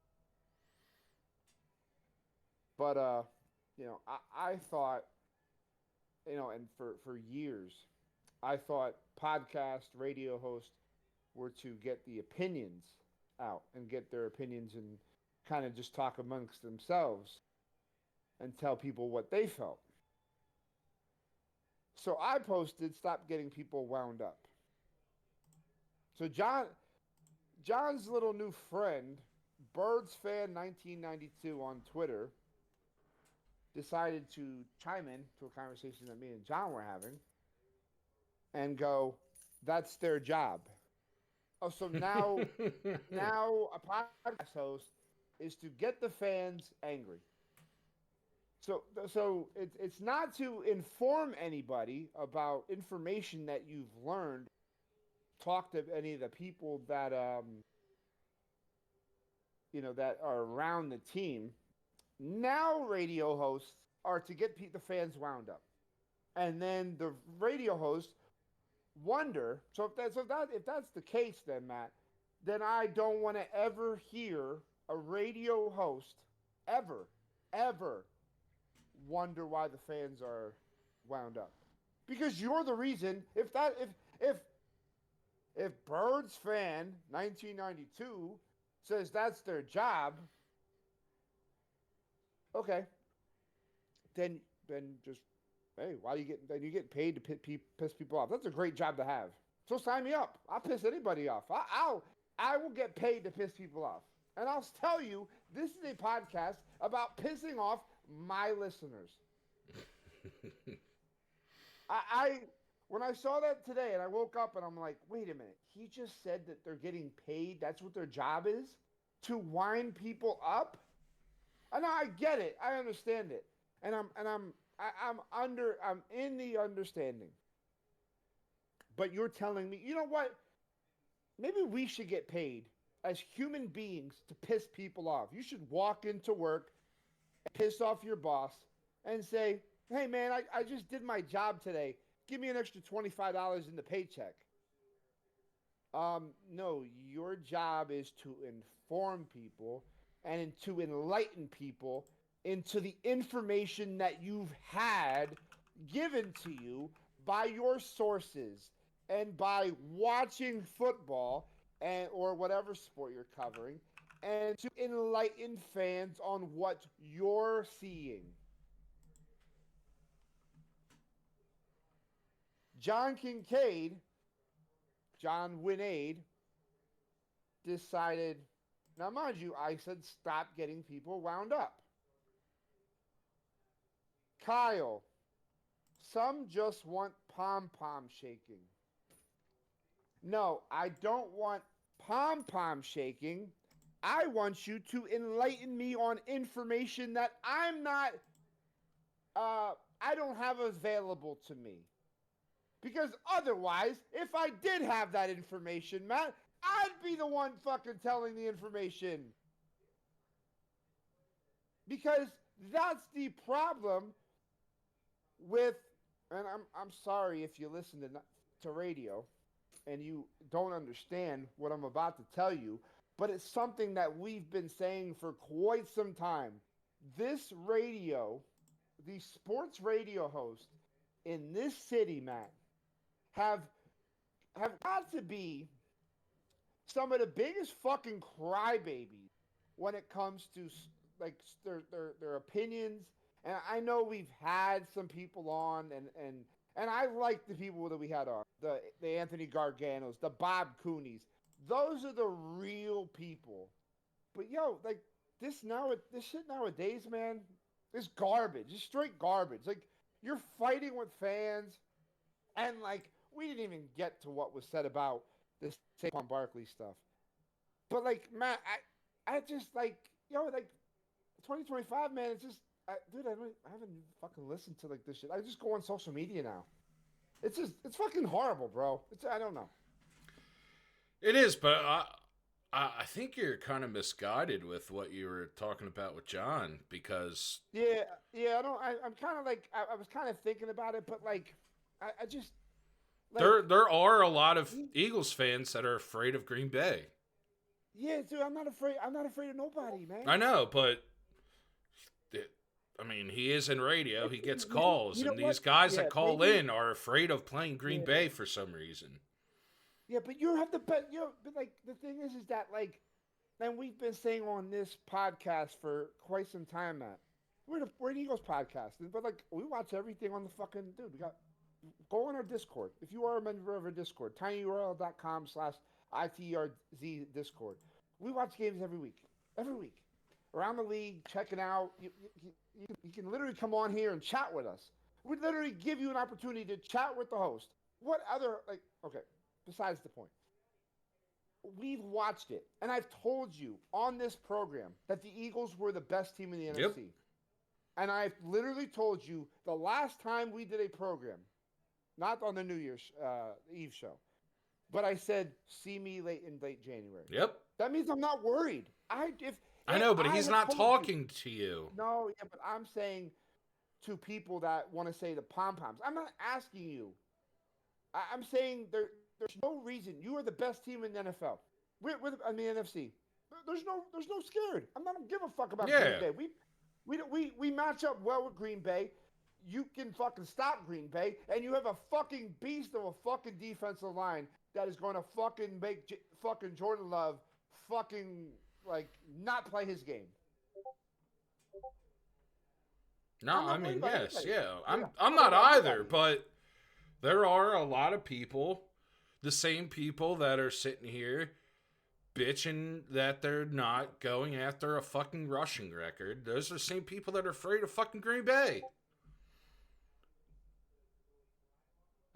But I thought, and for years, I thought podcast radio hosts were to get the opinions out and get their opinions and kind of just talk amongst themselves and tell people what they felt. So I posted, stop getting people wound up. So John's little new friend, Birds Fan 1992 on Twitter, decided to chime in to a conversation that me and John were having and go, that's their job. Oh, so now a podcast host is to get the fans angry. So it's not to inform anybody about information that you've learned, talk to any of the people that that are around the team. Now radio hosts are to get the fans wound up, and then the radio hosts wonder. So if that's the case, then Matt, then I don't want to ever hear a radio host ever wonder why the fans are wound up, because you're the reason. If Birds Fan 1992 says that's their job, okay, then just, hey, why do you get paid to piss people off? That's a great job to have. So sign me up. I'll piss anybody off. I will get paid to piss people off. And I'll tell you, this is a podcast about pissing off my listeners. when I saw that today and I woke up and I'm like, wait a minute, he just said that they're getting paid. That's what their job is? To wind people up? And I get it. I understand it. And I'm in the understanding. But you're telling me, you know what? Maybe we should get paid as human beings to piss people off. You should walk into work, piss off your boss, and say, hey man, I just did my job today. Give me an extra $25 in the paycheck. No, your job is to inform people and to enlighten people into the information that you've had given to you by your sources and by watching football and or whatever sport you're covering and to enlighten fans on what you're seeing. John Kincaid, John Winade, decided, now mind you, I said stop getting people wound up. Kyle, some just want pom-pom shaking. No, I don't want pom-pom shaking. I want you to enlighten me on information that I don't have available to me. Because otherwise, if I did have that information, Matt, I'd be the one fucking telling the information. Because that's the problem with, and I'm sorry if you listen to radio and you don't understand what I'm about to tell you, but it's something that we've been saying for quite some time. This radio, the sports radio hosts in this city, Matt, have got to be some of the biggest fucking crybabies when it comes to like their opinions. And I know we've had some people on, and I like the people that we had on, the Anthony Garganos, the Bob Coonies. Those are the real people. But yo, like this shit nowadays, man, is garbage. It's straight garbage. Like you're fighting with fans, and like we didn't even get to what was said about this Saquon Barkley stuff. But like, Matt, I just like, like 2025, man. It's just, dude, I haven't fucking listened to like this shit. I just go on social media now. It's fucking horrible, bro. I don't know. It is, but I think you're kind of misguided with what you were talking about with John because Yeah, I'm kind of like, I was kind of thinking about it, but like, I just. Like, there are a lot of Eagles fans that are afraid of Green Bay. Yeah, dude, I'm not afraid of nobody, man. I know, but I mean, he is in radio. He gets calls, and these guys that call in are afraid of playing Green Bay for some reason. Yeah, but you have to bet. But like the thing is that like, and we've been saying on this podcast for quite some time, Matt. We're an Eagles podcast, but like we watch everything on the fucking dude. We got. Go on our Discord. If you are a member of our Discord, tinyurl.com/ITRZ Discord. We watch games every week. Every week. Around the league, checking out. You can literally come on here and chat with us. We literally give you an opportunity to chat with the host. What other, like, okay, besides the point. We've watched it, and I've told you on this program that the Eagles were the best team in the NFC. And I've literally told you the last time we did a program, not on the New Year's Eve show, but I said, see me late January. Yep. That means I'm not worried. I know, but he's not talking to you. No, yeah, but I'm saying to people that want to say the pom-poms. I'm not asking you. I'm saying there's no reason. You are the best team in the NFL. We're in the NFC. There's no scared. I don't give a fuck about Green Bay. We match up well with Green Bay. You can fucking stop Green Bay, and you have a fucking beast of a fucking defensive line that is going to fucking make fucking Jordan Love fucking like not play his game. No, I mean yes, yeah. I'm not either, but there are a lot of people, the same people that are sitting here bitching that they're not going after a fucking rushing record. Those are the same people that are afraid of fucking Green Bay.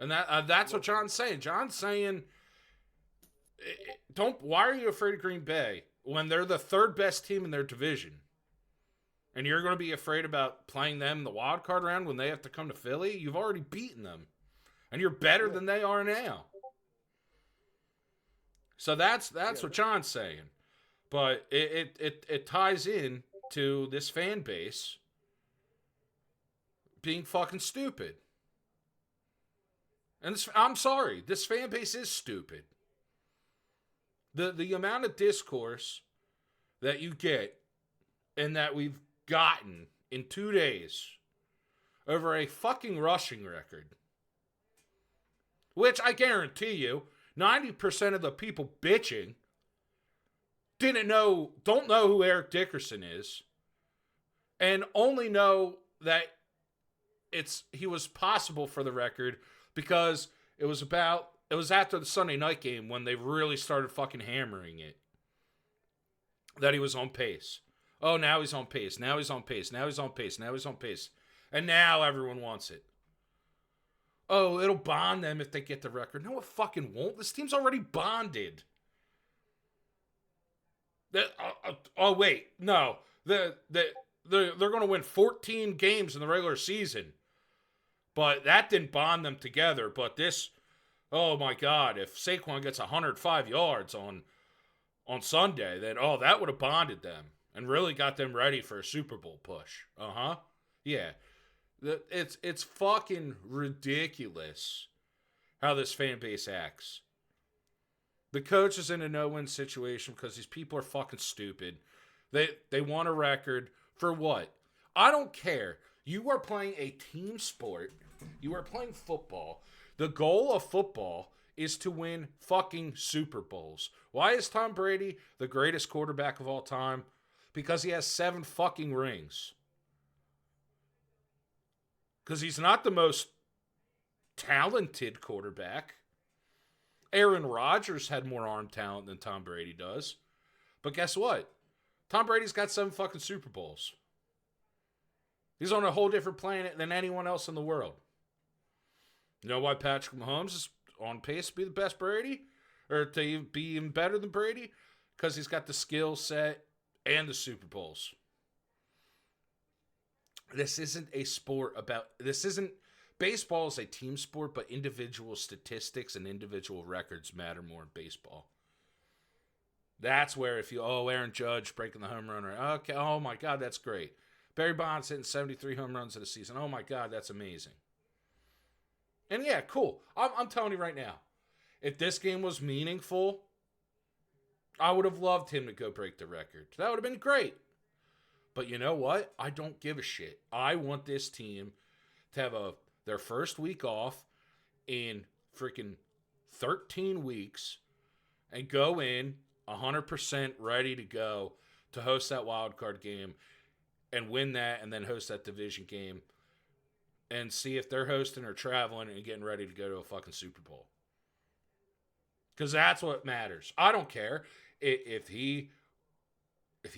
And that's what John's saying. John's saying, don't. Why are you afraid of Green Bay when they're the third best team in their division? And you're going to be afraid about playing them in the wild card round when they have to come to Philly? You've already beaten them. And you're better than they are now. So that's what John's saying. But it ties in to this fan base being fucking stupid. And I'm sorry, this fan base is stupid. The amount of discourse that you get and that we've gotten in 2 days over a fucking rushing record, which I guarantee you 90% of the people bitching don't know who Eric Dickerson is, and only know that he was possible for the record because it was after the Sunday night game when they really started fucking hammering it that he was on pace. Oh, now he's on pace. Now he's on pace. Now he's on pace. Now he's on pace. And now everyone wants it. Oh, it'll bond them if they get the record. No, it fucking won't. This team's already bonded. Oh, wait. No. They're going to win 14 games in the regular season. But that didn't bond them together. But this, oh my God, if Saquon gets 105 yards on Sunday, then, that would have bonded them and really got them ready for a Super Bowl push. Yeah. It's fucking ridiculous how this fan base acts. The coach is in a no-win situation because these people are fucking stupid. They want a record for what? I don't care. You are playing a team sport. You are playing football. The goal of football is to win fucking Super Bowls. Why is Tom Brady the greatest quarterback of all time? Because he has 7 fucking rings. Because he's not the most talented quarterback. Aaron Rodgers had more arm talent than Tom Brady does. But guess what? Tom Brady's got 7 fucking Super Bowls. He's on a whole different planet than anyone else in the world. You know why Patrick Mahomes is on pace to be the best Brady? Or to be even better than Brady? Because he's got the skill set and the Super Bowls. This isn't a sport baseball is a team sport, but individual statistics and individual records matter more in baseball. That's where Aaron Judge breaking the home run, okay, oh my God, that's great. Barry Bonds hitting 73 home runs in a season. Oh my God, that's amazing. And yeah, cool. I'm telling you right now, if this game was meaningful, I would have loved him to go break the record. That would have been great. But you know what? I don't give a shit. I want this team to have their first week off in freaking 13 weeks and go in 100% ready to go to host that wild card game and win that and then host that division game and see if they're hosting or traveling and getting ready to go to a fucking Super Bowl. Because that's what matters. I don't care if he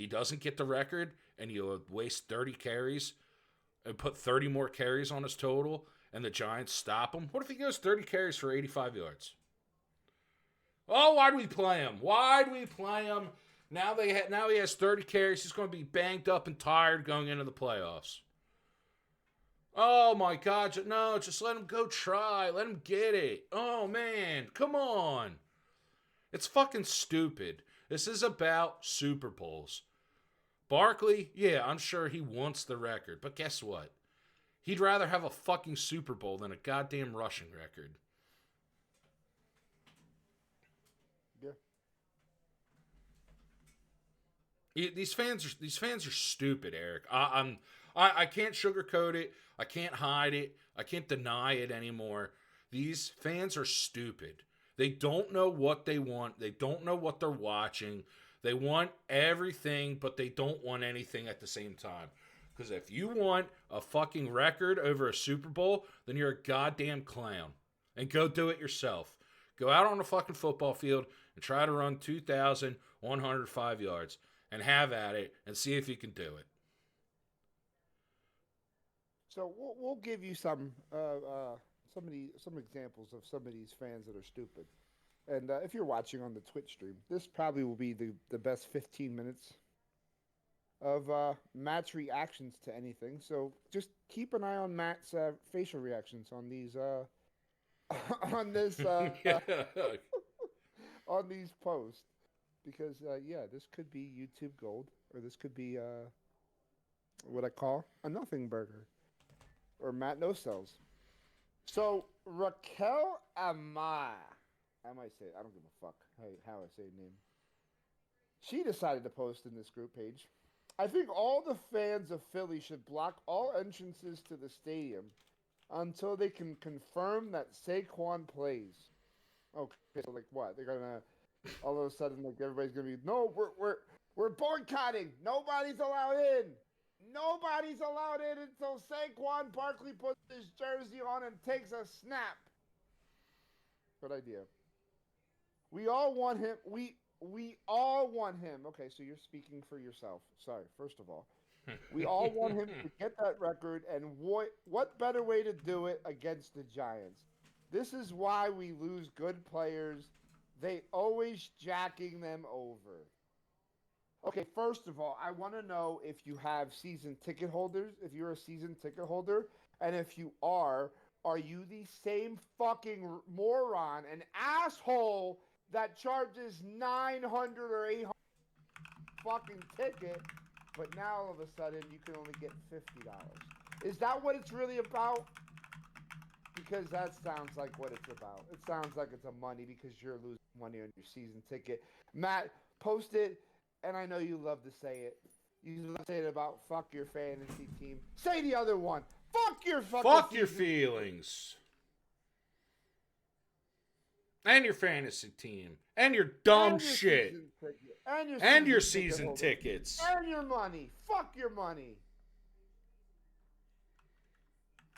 doesn't get the record and you waste 30 carries and put 30 more carries on his total and the Giants stop him. What if he goes 30 carries for 85 yards? Oh, why'd we play him? Why'd we play him? Now he has 30 carries. He's going to be banged up and tired going into the playoffs. Oh, my God. No, just let him go try. Let him get it. Oh, man. Come on. It's fucking stupid. This is about Super Bowls. Barkley, yeah, I'm sure he wants the record. But guess what? He'd rather have a fucking Super Bowl than a goddamn rushing record. Yeah. These fans are stupid, Eric. I can't sugarcoat it. I can't hide it. I can't deny it anymore. These fans are stupid. They don't know what they want. They don't know what they're watching. They want everything, but they don't want anything at the same time. Because if you want a fucking record over a Super Bowl, then you're a goddamn clown. And go do it yourself. Go out on a fucking football field and try to run 2,105 yards. And have at it and see if you can do it. So we'll give you some some examples of some of these fans that are stupid. And if you're watching on the Twitch stream, this probably will be the best 15 minutes of Matt's reactions to anything. So just keep an eye on Matt's facial reactions on these on this Yeah. on these posts because yeah, this could be YouTube Gold or this could be what I call a nothing burger or Matt No Cells. So Raquel Amaya, I might say I don't give a fuck how I say her name. She decided to post in this group page. I think all the fans of Philly should block all entrances to the stadium until they can confirm that Saquon plays. Okay, so like what? They're gonna all of a sudden like everybody's gonna be no, we're boycotting. Nobody's allowed in. Nobody's allowed in until Saquon Barkley puts his jersey on and takes a snap. Good idea. We all want him. We all want him. Okay, so you're speaking for yourself. Sorry, first of all. We all want him to get that record, and what better way to do it against the Giants? This is why we lose good players. They always jacking them over. Okay, first of all, I want to know if you have season ticket holders, if you're a season ticket holder, and if you are you the same fucking moron, an asshole that charges $900 or $800 fucking ticket, but now all of a sudden you can only get $50? Is that what it's really about? Because that sounds like what it's about. It sounds like it's a money because you're losing money on your season ticket. Matt, post it, and I know you love to say it. You love to say it about fuck your fantasy team. Say the other one. Fuck your fucking Fuck your season. feelings. And your fantasy team. And your dumb And your shit. season ticket. And your ticket season holder. tickets. And your money. Fuck your money.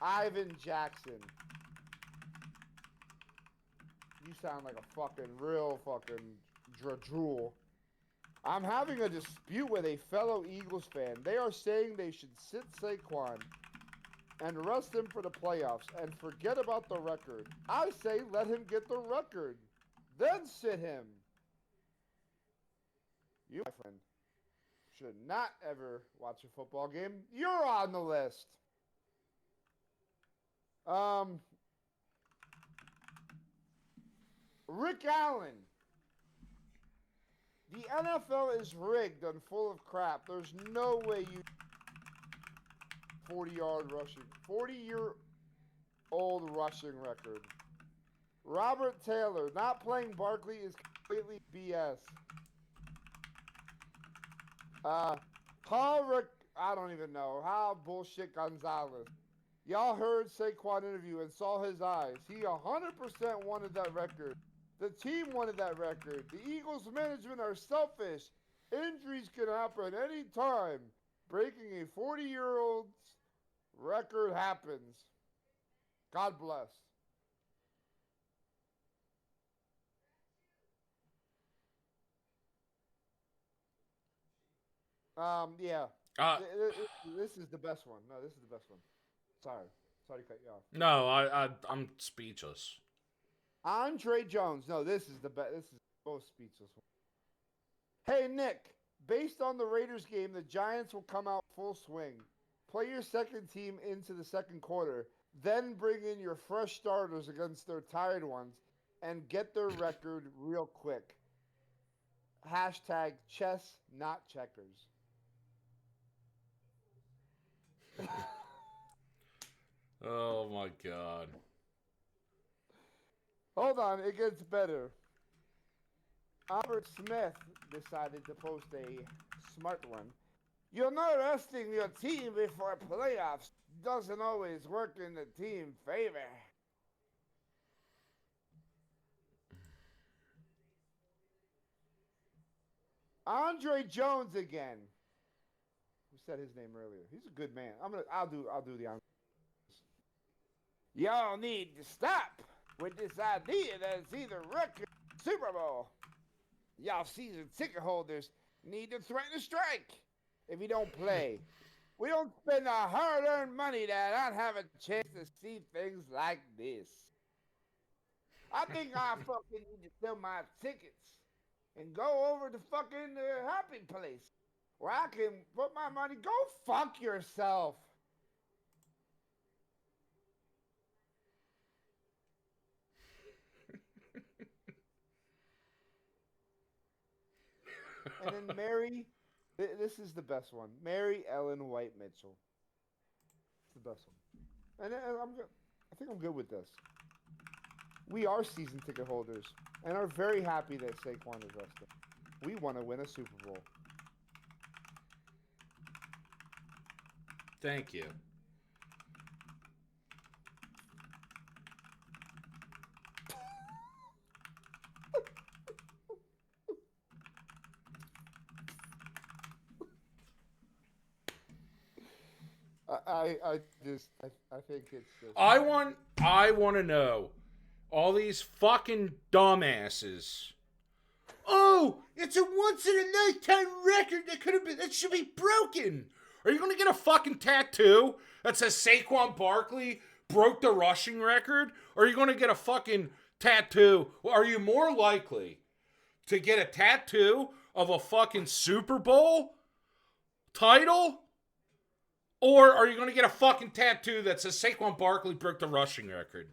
Ivan Jackson. You sound like a fucking real fucking drool. I'm having a dispute with a fellow Eagles fan. They are saying they should sit Saquon and rest him for the playoffs and forget about the record. I say let him get the record. Then sit him. You, my friend, should not ever watch a football game. You're on the list. Rick Allen. The NFL is rigged and full of crap. There's no way you 40-yard rushing. 40-year-old rushing record. Robert Taylor. Not playing Barkley is completely BS. I don't even know. How bullshit Gonzalez. Y'all heard Saquon interview and saw his eyes. He 100% wanted that record. The team wanted that record. The Eagles management are selfish. Injuries can happen anytime. Breaking a 40-year-old's record happens. God bless. Yeah. This is the best one. No, this is the best one. Sorry to cut you off. No, I'm speechless. Andre Jones. No, this is the best. This is the most speechless one. Hey, Nick. Based on the Raiders game, the Giants will come out full swing. Play your second team into the second quarter. Then bring in your fresh starters against their tired ones and get their record real quick. Hashtag chess, not checkers. Oh my god. Hold on, it gets better. Albert Smith decided to post a smart one. You're not resting your team before playoffs doesn't always work in the team favor. Andre Jones again. Who said his name earlier? He's a good man. I'll do the honors. Y'all need to stop with this idea that it's either record or Super Bowl. Y'all season ticket holders need to threaten a strike if you don't play. We don't spend our hard-earned money to not have a chance to see things like this. I think I fucking need to sell my tickets and go over to fucking happy place where I can put my money. Go fuck yourself. And then Mary, this is the best one. Mary Ellen White Mitchell. It's the best one. And I think I'm good with this. We are season ticket holders and are very happy that Saquon is resting. We want to win a Super Bowl. Thank you. I think it's just. I want to know all these fucking dumbasses. Oh, it's a once in a lifetime record that should be broken. Are you gonna get a fucking tattoo that says Saquon Barkley broke the rushing record? Or are you gonna get a fucking tattoo? Are you more likely to get a tattoo of a fucking Super Bowl title? Or are you going to get a fucking tattoo that says Saquon Barkley broke the rushing record?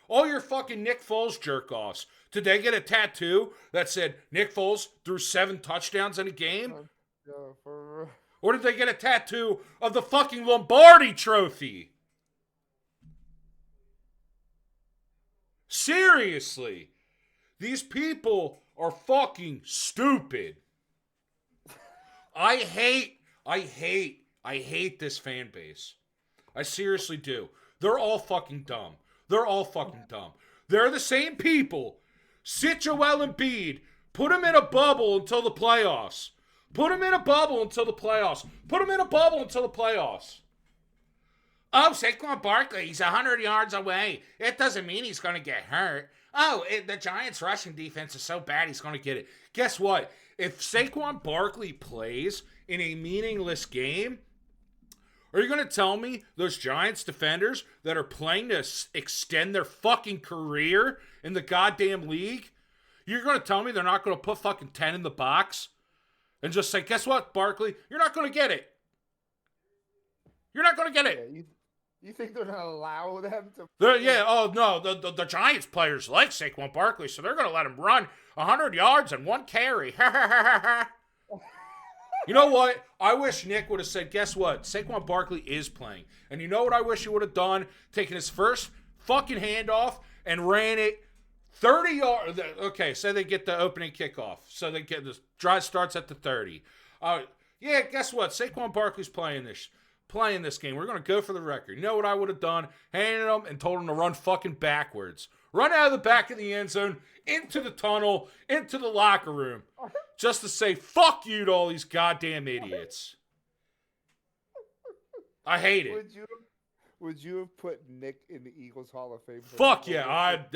All your fucking Nick Foles jerk-offs, did they get a tattoo that said Nick Foles threw 7 touchdowns in a game? Or did they get a tattoo of the fucking Lombardi trophy? Seriously. These people are fucking stupid. I hate this fan base. I seriously do. They're all fucking dumb. They're the same people. Sit Joel Embiid. Put him in a bubble until the playoffs. Oh, Saquon Barkley, he's 100 yards away. It doesn't mean he's going to get hurt. Oh, the Giants' rushing defense is so bad he's going to get it. Guess what? If Saquon Barkley plays in a meaningless game, are you going to tell me those Giants defenders that are playing to extend their fucking career in the goddamn league, you're going to tell me they're not going to put fucking 10 in the box and just say, guess what, Barkley? You're not going to get it. Yeah, you think they're going to allow them to? The Giants players like Saquon Barkley, so they're going to let him run 100 yards and 1 carry. You know what? I wish Nick would have said, guess what? Saquon Barkley is playing. And you know what I wish he would have done? Taken his first fucking handoff and ran it 30 yards. Okay, say they get the opening kickoff. So they get this drive starts at the 30. Yeah, guess what? Saquon Barkley's playing this game. We're going to go for the record. You know what I would have done? Handed him and told him to run fucking backwards. Run out of the back of the end zone, into the tunnel, into the locker room. Just to say, fuck you to all these goddamn idiots. I hate it. Would you have put Nick in the Eagles Hall of Fame? Fuck yeah. I'd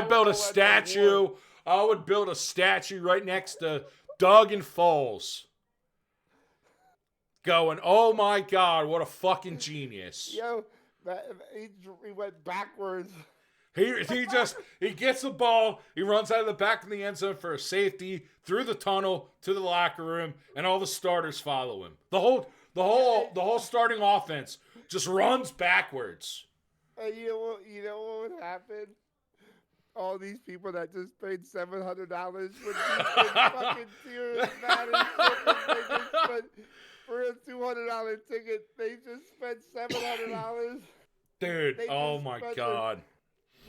build a statue. I would build a statue right next to Doug and Foles. Going, oh my God, what a fucking genius. Yo, he went backwards. He gets the ball, he runs out of the back of the end zone for a safety, through the tunnel to the locker room, and all the starters follow him. The whole starting offense just runs backwards. And you know what would happen? All these people that just paid $700 would be fucking tears mad and shit. They just spent, for a $200 ticket, they just spent $700. Dude, oh my God.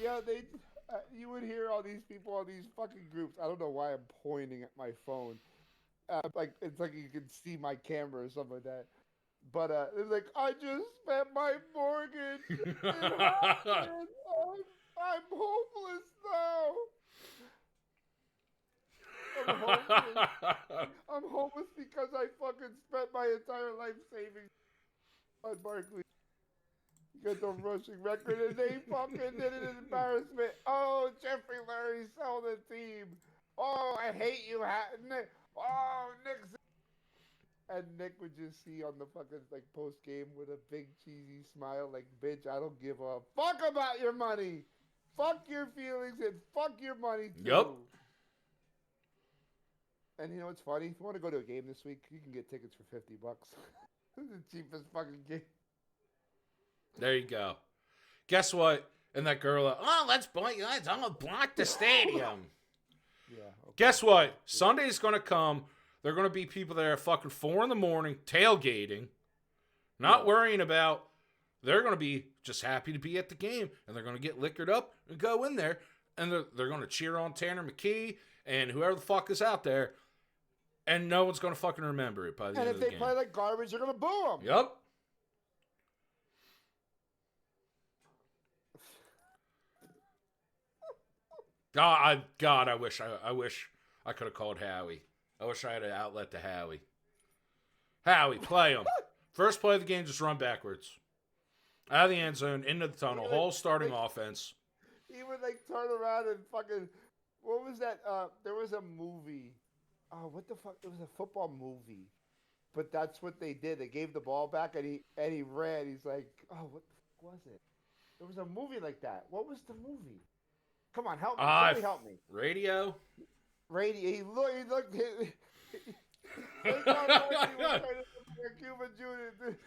Yeah, you would hear all these people, all these fucking groups. I don't know why I'm pointing at my phone. It's like you can see my camera or something like that. But it's like, I just spent my mortgage. I'm homeless now. I'm homeless because I fucking spent my entire life savings on Barkley. Get the rushing record, and they fucking did it in embarrassment. Oh, Jeffrey Lurie sell the team. Oh, I hate you, Nick. Oh, Nick. And Nick would just see on the fucking like post game with a big cheesy smile, like, "Bitch, I don't give a fuck about your money. Fuck your feelings and fuck your money too." Yup. And you know what's funny? If you want to go to a game this week, you can get tickets for $50. It's the cheapest fucking game. There you go. Guess what? And that girl, let's I'm gonna block the stadium. Yeah. Okay. Guess what? Sunday's gonna come. There are gonna be people there at fucking 4 a.m. tailgating, not worrying about. They're gonna be just happy to be at the game, and they're gonna get liquored up and go in there, and they're gonna cheer on Tanner McKee and whoever the fuck is out there, and no one's gonna fucking remember it by the And end if of the they game. play like garbage, they're gonna boo them. Yep. God, I wish I could have called Howie. I wish I had an outlet to Howie. Howie, play him. First play of the game, just run backwards. Out of the end zone, into the tunnel, whole starting offense. He would like turn around and fucking. What was that? There was a movie. Oh, what the fuck? It was a football movie, but that's what they did. They gave the ball back and he ran. He's like, oh, what the fuck was it? There was a movie like that. What was the movie? Come on, help me! Somebody help me! Radio. Radio. He looked. Saquon Barkley was trying to look like Cuba Jr.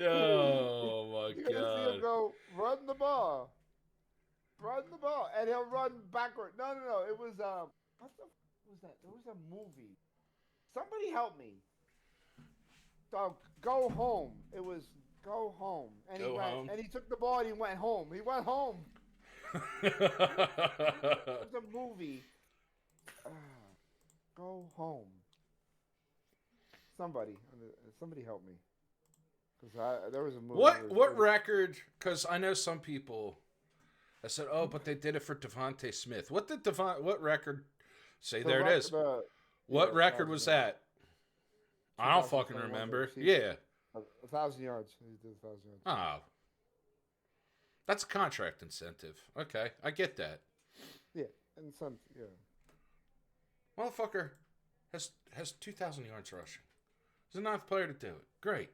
Oh my You gotta see him god. go run the ball, and he'll run backward. No. It was what the f- was that? There was a movie. Somebody help me. Go home. It was go home, and Go he went, home. and he took the ball and he went home. He went home. It was a movie. Go home. Somebody help me. Because there was a movie. What record? Because I know some people. I said, oh, but they did it for Devontae Smith. What record? Say there it is. What record was that? I don't fucking remember. Yeah. 1,000 yards. He did 1,000 yards. Oh. That's a contract incentive. Okay, I get that. Yeah, and some Motherfucker has 2,000 yards rushing. He's the ninth player to do it. Great.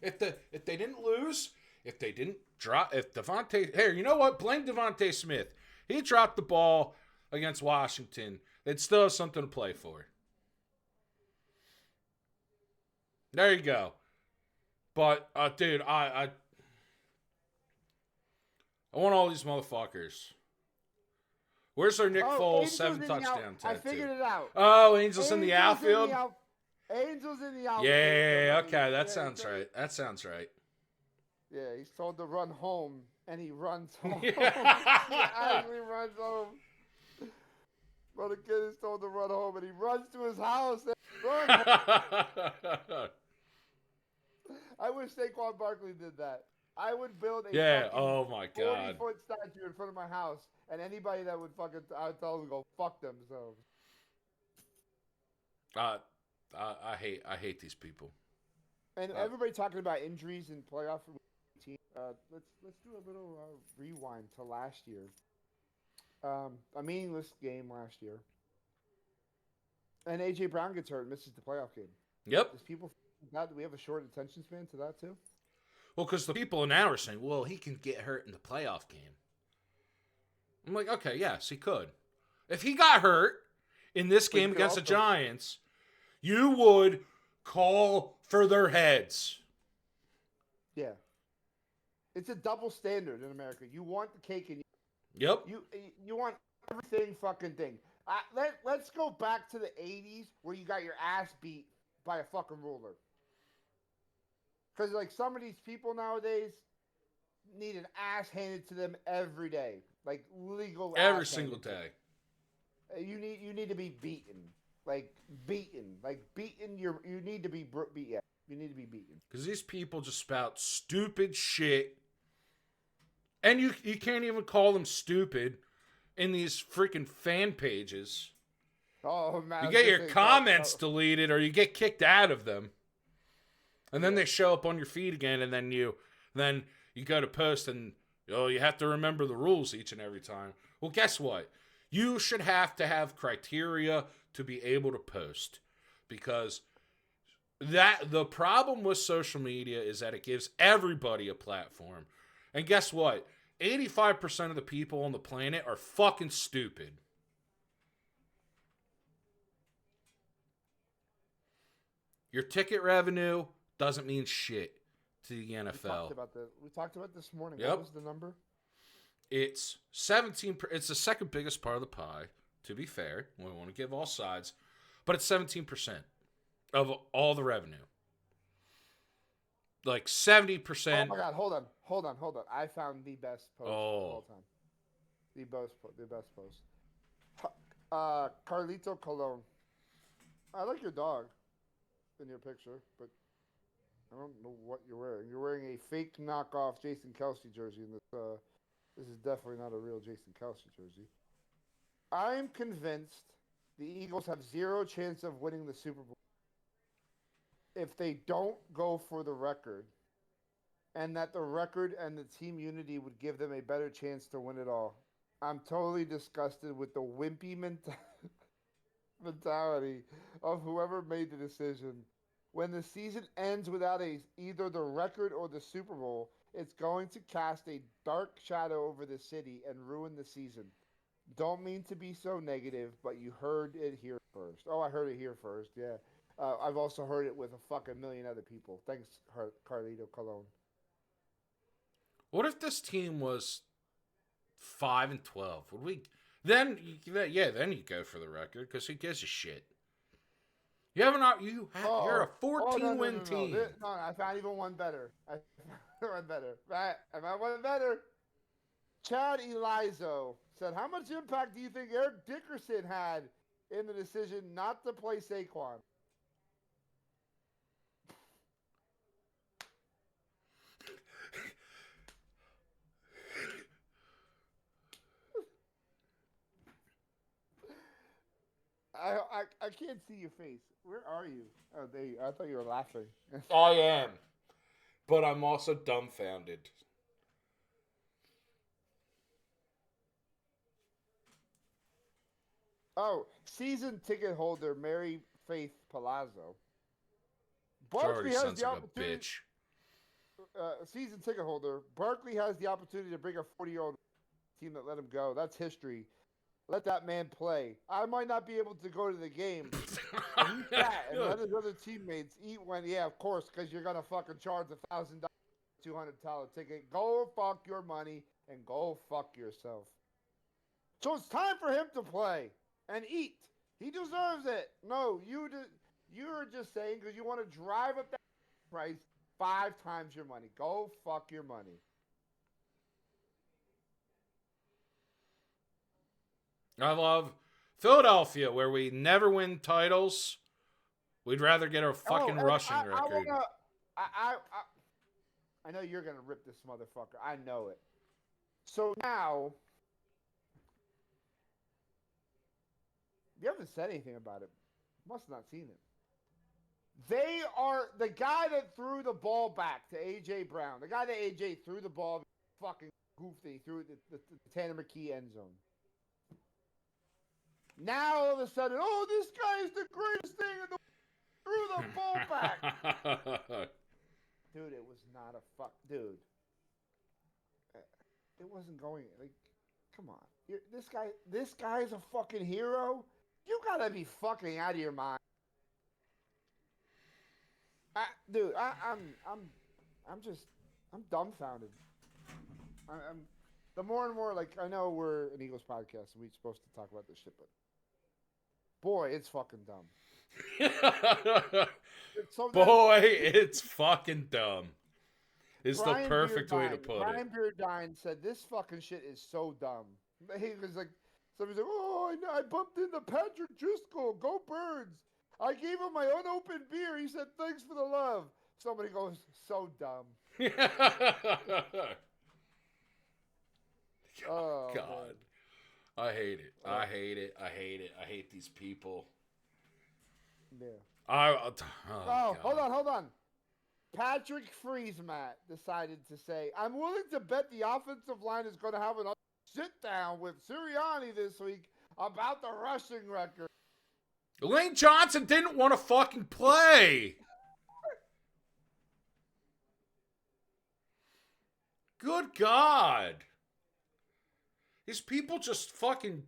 If they didn't lose, if they didn't drop, if Devontae, hey, you know what? Blame Devontae Smith. He dropped the ball against Washington. They'd still have something to play for. There you go. But dude, I want all these motherfuckers. Where's their Nick Foles Angels 7 in the touchdown I tattoo? figured it out. Oh, Angels in the outfield? Angels in the outfield. Yeah, okay, that sounds right. That sounds right. Yeah, he's told to run home, and he runs home. Yeah. He actually runs home. But the kid is told to run home, and he runs to his house and runs home. I wish Saquon Barkley did that. I would build a fucking oh my god. 40-foot statue in front of my house, and anybody that would fucking, I would tell them to go fuck themselves. I hate these people. And everybody talking about injuries and playoff team. Let's do a little rewind to last year. A meaningless game last year. And AJ Brown gets hurt and misses the playoff game. Yep. Does people do we have a short attention span to that too? Well, because the people now are saying, well, he can get hurt in the playoff game. I'm like, okay, yes, he could. If he got hurt in this game against the Giants, you would call for their heads. Yeah. It's a double standard in America. You want the cake and Yep. you want everything fucking thing. Let's go back to the 80s where you got your ass beat by a fucking ruler. Because, like, some of these people nowadays need an ass handed to them every day. Like, legal Every ass single handed to them. day. You need to be beaten. Like, beaten. Like, beaten. You need to be beat. Yeah, you need to be beaten. Because these people just spout stupid shit. And you can't even call them stupid in these freaking fan pages. Oh, man. You get your comments deleted or you get kicked out of them. And then they show up on your feed again, and then you go to post, and you have to remember the rules each and every time. Well, guess what? You should have to have criteria to be able to post, because the problem with social media is that it gives everybody a platform. And guess what? 85% of the people on the planet are fucking stupid. Your ticket revenue doesn't mean shit to the NFL. We talked about this morning. Yep. What was the number? It's 17. It's the second biggest part of the pie. To be fair, we want to give all sides, but it's 17% of all the revenue. Like 70%. Oh my God! Hold on! I found the best post of all time. The best post. Carlito Colon. I like your dog in your picture, but I don't know what you're wearing. You're wearing a fake knockoff Jason Kelsey jersey, and this is definitely not a real Jason Kelsey jersey. I'm convinced the Eagles have zero chance of winning the Super Bowl if they don't go for the record, and that the record and the team unity would give them a better chance to win it all. I'm totally disgusted with the wimpy mentality of whoever made the decision. When the season ends without either the record or the Super Bowl, it's going to cast a dark shadow over the city and ruin the season. Don't mean to be so negative, but you heard it here first. Oh, I heard it here first, yeah. I've also heard it with a fucking million other people. Thanks, Carlito Colon. What if this team was 5-12? Would we? Then you go for the record, because who gives a shit? You're a 14-win team. No, I found even one better. Right? I found one better. Chad Elizo said, "How much impact do you think Eric Dickerson had in the decision not to play Saquon?" I can't see your face. Where are you? Oh, there you. I thought you were laughing. I am, but I'm also dumbfounded. Oh, season ticket holder Mary Faith Palazzo. Already sounds like a bitch. Season ticket holder. Barkley has the opportunity to bring a 40-year-old team that let him go. That's history. Let that man play. I might not be able to go to the game. But he's fat, and let his other teammates eat when. Yeah, of course, because you're gonna fucking charge $1,000, $200 ticket. Go fuck your money and go fuck yourself. So it's time for him to play and eat. He deserves it. No, you're just saying because you want to drive up that price 5 times your money. Go fuck your money. I love Philadelphia, where we never win titles. We'd rather get a fucking rushing record. I know you're gonna rip this motherfucker. I know it. So now, you haven't said anything about it. Must have not seen it. They are the guy that threw the ball back to AJ Brown. The guy that AJ threw the ball, fucking goofed it. He threw it the Tanner McKee end zone. Now all of a sudden, oh, this guy is the greatest thing in the world. Threw the ball back. Dude, it was not a fuck. Dude, it wasn't going. Like, come on. This guy is a fucking hero. You gotta be fucking out of your mind. I'm dumbfounded. I'm the more and more, like, I know we're an Eagles podcast and we're supposed to talk about this shit, but boy, it's fucking dumb. It's fucking dumb. It's the perfect way to put it. Brian Beardine said this fucking shit is so dumb. He was like, somebody's like, oh, I bumped into Patrick Driscoll. Go Birds. I gave him my unopened beer. He said, thanks for the love. Somebody goes, so dumb. Oh, God. Man. I hate it. I hate it. I hate it. I hate these people. Yeah. Hold on. Patrick Friesmat decided to say, I'm willing to bet the offensive line is going to have another sit-down with Sirianni this week about the rushing record. Lane Johnson didn't want to fucking play. Good God. These people just fucking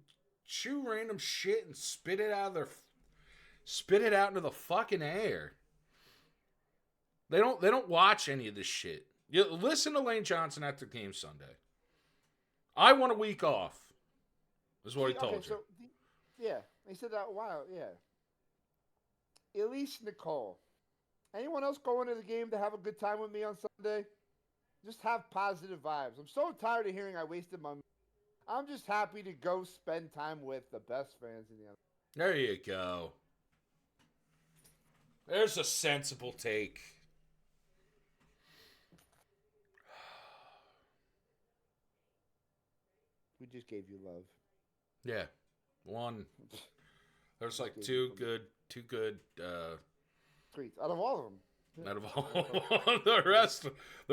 chew random shit and spit it out into the fucking air. They don't watch any of this shit. You listen to Lane Johnson after game Sunday. I want a week off. Is what he told you. So, yeah, he said that a while. Yeah. Elise Nicole. Anyone else going to the game to have a good time with me on Sunday? Just have positive vibes. I'm so tired of hearing I wasted my. I'm just happy to go spend time with the best fans in the NFL. There you go. There's a sensible take. We just gave you love. Yeah. One. There's like two good Tweets out of all of them. out of all the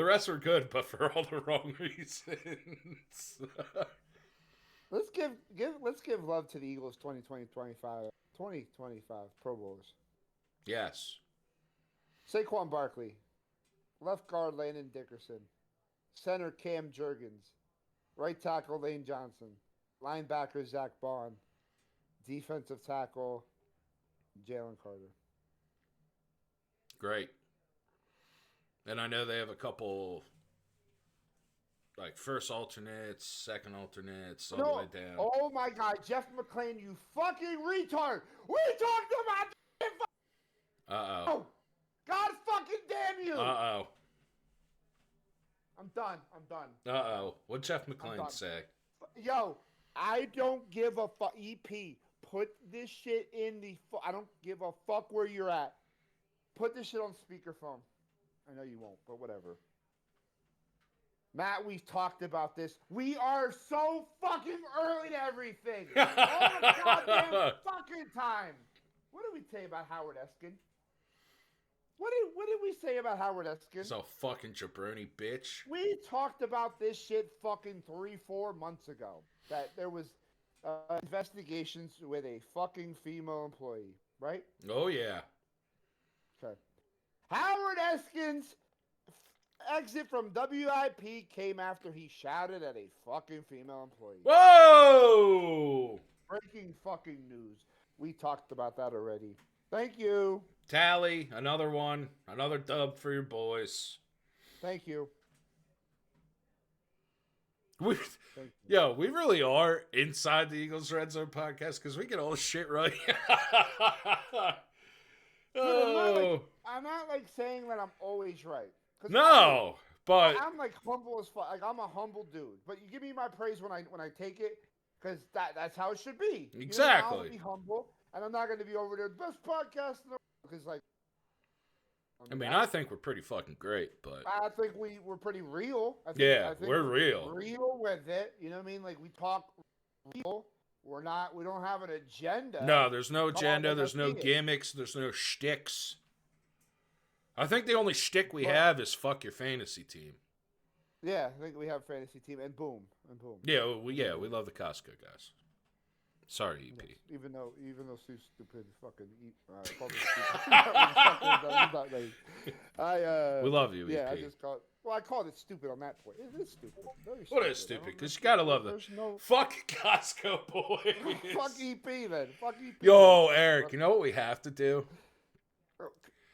rest were good, but for all the wrong reasons. Let's give love to the Eagles 2025 Pro Bowlers. Yes. Saquon Barkley, left guard Landon Dickerson, center Cam Jurgens, right tackle Lane Johnson, linebacker Zach Bond, defensive tackle Jalen Carter. Great. And I know they have a couple like first alternates, second alternates, all the way down. Oh my God, Jeff McClain, you fucking retard! We talked about this. Uh-oh. God fucking damn you! Uh-oh. I'm done. Uh-oh. What'd Jeff I'm McClain done. say? Yo, I don't give a fuck. EP, put this shit in the. I don't give a fuck where you're at. Put this shit on speakerphone. I know you won't, but whatever. Matt, we've talked about this. We are so fucking early to everything. All the goddamn fucking time. What did we say about Howard Eskin? What did we say about Howard Eskin? So fucking jabroni bitch. We talked about this shit fucking 3-4 months ago. That there was investigations with a fucking female employee, right? Oh yeah. Okay. Howard Eskin's exit from WIP came after he shouted at a fucking female employee. Whoa! Breaking fucking news. We talked about that already. Thank you. Tally, another one. Another dub for your boys. Thank you. We, Thank you. yo, we really are inside the Eagles Red Zone podcast because we get all the shit right. Dude, I'm not like saying that I'm always right. 'Cause No, but I'm like humble as fuck. Like I'm a humble dude. But you give me my praise when I take it, because that's how it should be. Exactly. I'm gonna be humble, and I'm not going to be over there best podcast in the world, because like. I mean, I think we're pretty fucking great, but I think we're pretty real. I think we're real. Real with it. You know what I mean? Like we talk real. We don't have an agenda. no, there's no Come on, agenda. let There's us no see it. gimmicks. There's no shticks. I think the only shtick we Well- have is fuck your fantasy team. Yeah, I think we have a fantasy team, and boom. Yeah, we love the Costco guys. Sorry, EP. Even though Sue's stupid, fucking called it stupid. We love you, Yeah, EP. I just called. Well, I called it stupid on that point. It is stupid. Very What is I stupid? don't Because know. you gotta love them. There's no Fuck Costco boys. fuck EP then. Fuck EP. Yo, Eric, you know what we have to do?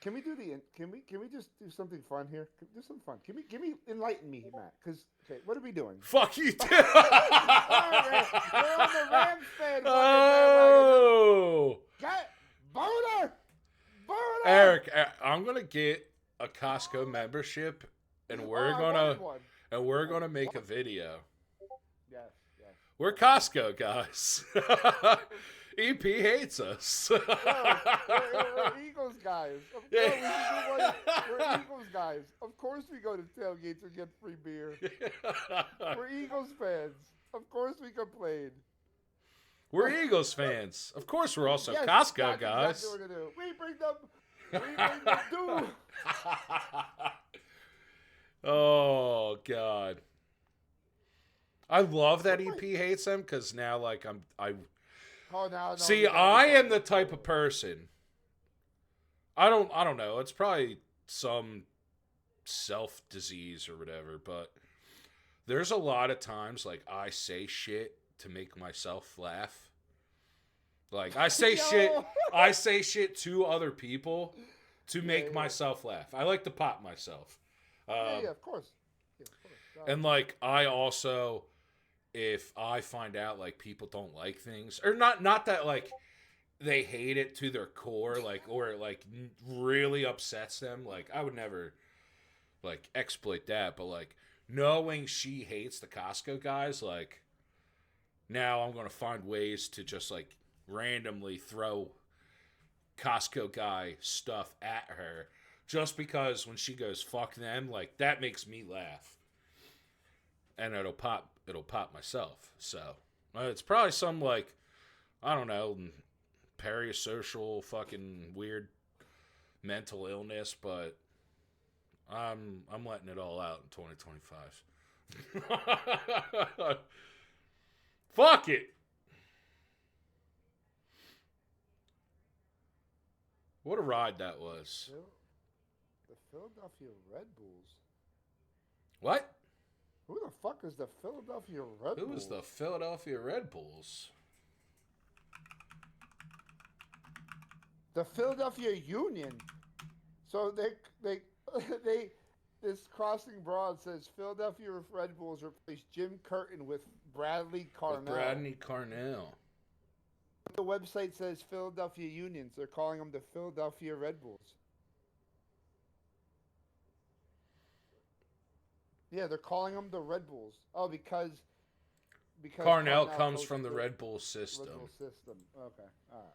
Can we do Can we just do something fun here? Do something fun. Give me enlighten me, Matt. Because what are we doing? Fuck you too. We're on the Rams fan. Oh, Get Boner. Eric, I'm gonna get a Costco membership, and we're gonna make a video. Yes. We're Costco guys. EP hates us. We're Eagles guys. Of course, we should do one. We're Eagles guys. Of course we go to tailgates and get free beer. We're Eagles fans. Of course we complain. We're Eagles fans. Of course, we're also Yes, Costco that's guys. Exactly what we're gonna do. We bring them dude. Oh God. I love that EP hates them because now, like, Oh no. See, you gotta I be am the fucking- type of person. I don't know. It's probably some self disease or whatever, but there's a lot of times like I say shit to make myself laugh. Like I say Yo! I say shit to other people to make yeah. myself laugh. I like to pop myself. Yeah, of course. Yeah, of course. No. And like I also, if I find out like people don't like things, or not that like they hate it to their core, like, or it like really upsets them, like I would never like exploit that, but like knowing she hates the Costco guys, like now I'm gonna find ways to just like randomly throw Costco guy stuff at her just because when she goes fuck them, like that makes me laugh, and it'll pop myself. So it's probably some like, I don't know, parasocial fucking weird mental illness, but I'm letting it all out in 2025. Fuck it. What a ride that was. The Philadelphia Red Bulls. What? Who the fuck is the Philadelphia Red Who Bulls? was the Philadelphia Red Bulls? The Philadelphia Union. So they this crossing broad says Philadelphia Red Bulls replaced Jim Curtin with Bradley Carnell. With Bradley Carnell. The website says Philadelphia Unions. They're calling them the Philadelphia Red Bulls. Yeah, they're calling them the Red Bulls. Oh, because Carnell comes coached from the Red Bull system. Red Bull system. Okay. All right.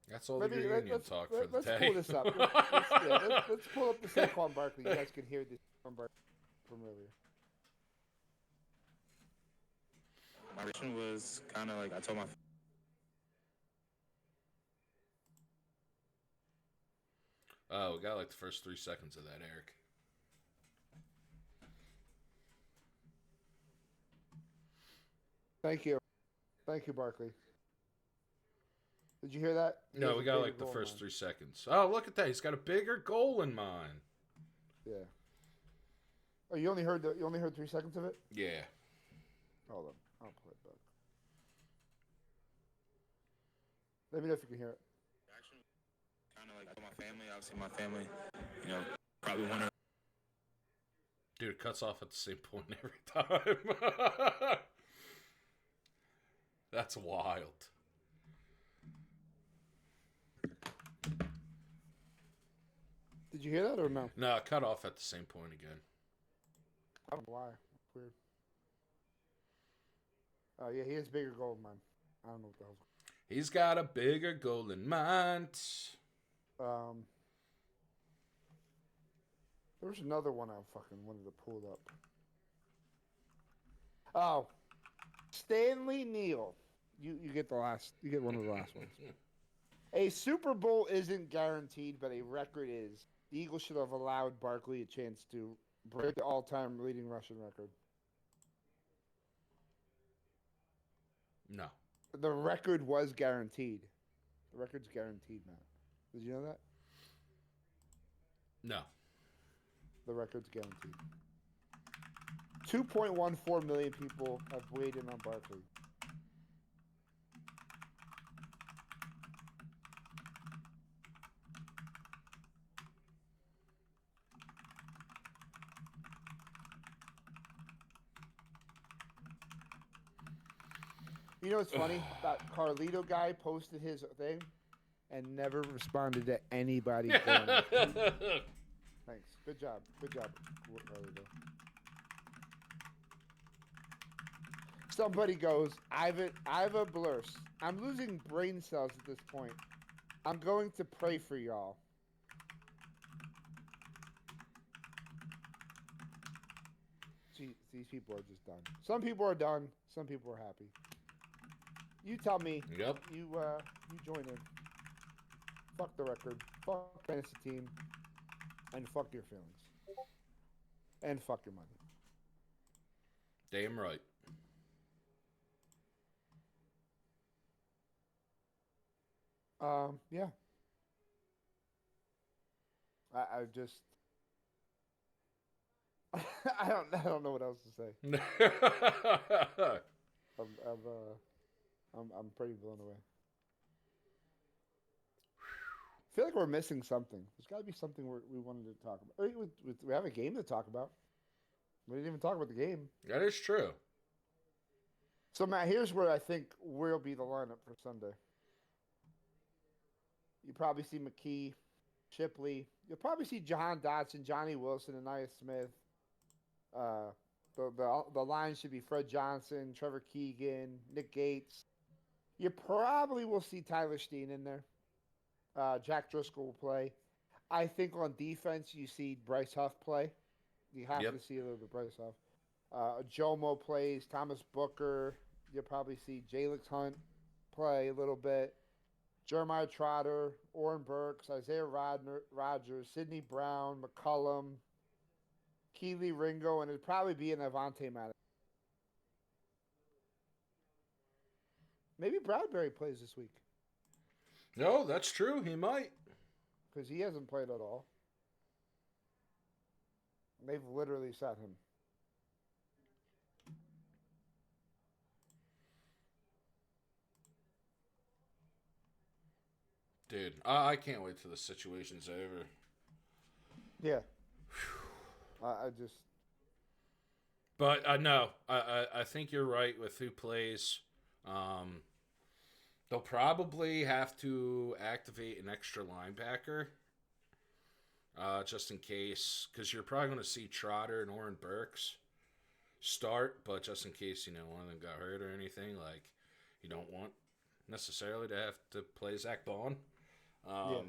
That's all the reunion talk for the let's day. pull this up. Let's pull up the Saquon Barkley. You guys can hear this Saquon Barkley from earlier. My reaction was kind of like I told my Oh, we got like the first 3 seconds of that, Eric. Thank you, Barkley. Did you hear that? He No, has we a got bigger like the goal first line. 3 seconds. Oh, look at that. He's got a bigger goal in mind. Yeah. Oh, you only heard 3 seconds of it? Yeah. Hold on, I'll play it back. Let me know if you can hear it. reaction kind of like I told my family. Obviously, my family, you know, probably want to. Dude, it cuts off at the same point every time. That's wild. Did you hear that or no? No, it cut off at the same point again. I don't know why. Weird. Oh yeah, he has bigger goal than mine. I don't know what the hell's. He's got a bigger goal in mind. There was another one I fucking wanted to pull up. Oh, Stanley Neal. You get the last. You get one of the last ones. A Super Bowl isn't guaranteed, but a record is. The Eagles should have allowed Barkley a chance to break the all-time leading rushing record. No. The record was guaranteed. The record's guaranteed, Matt. Did you know that? No. The record's guaranteed. 2.14 million people have weighed in on Barkley. You know what's funny? That Carlito guy posted his thing and never responded to anybody. Going Thanks. Good job. Good job, Carlito. Somebody goes, Iva Blurs. I'm losing brain cells at this point. I'm going to pray for y'all. Gee, these people are just done. Some people are done. Some people are happy. You tell me. Yep. You join in. fuck the record, fuck fantasy team, and fuck your feelings, and fuck your money. Damn right. Yeah. I just I don't know what else to say. I'm I'm I'm pretty blown away. I feel like we're missing something. There's got to be something we wanted to talk about. We have a game to talk about. We didn't even talk about the game. That is true. So Matt, here's where I think will be the lineup for Sunday. You probably see McKee, Shipley. You'll probably see John Dotson, Johnny Wilson, and Nia Smith. Uh, the line should be Fred Johnson, Trevor Keegan, Nick Gates. You probably will see Tyler Steen in there. Jack Driscoll will play. I think on defense you see Bryce Huff play. You have Yep. to see a little bit of Bryce Huff. Jomo plays. Thomas Booker. You'll probably see Jalix Hunt play a little bit. Jeremiah Trotter, Orrin Burks, Isaiah Rogers, Sidney Brown, McCullum, Keely Ringo, and it'd probably be an Avante Maddox. Maybe Bradbury plays this week No, that's true. He might. because he hasn't played at all. They've literally sat him. Dude, I can't wait till the situation's over. Yeah. I just. But no, I think you're right with who plays. They'll probably have to activate an extra linebacker, just in case, because you're probably going to see Trotter and Orrin Burks start, but just in case one of them got hurt or anything, like you don't want necessarily to have to play Zach Bond. Yeah.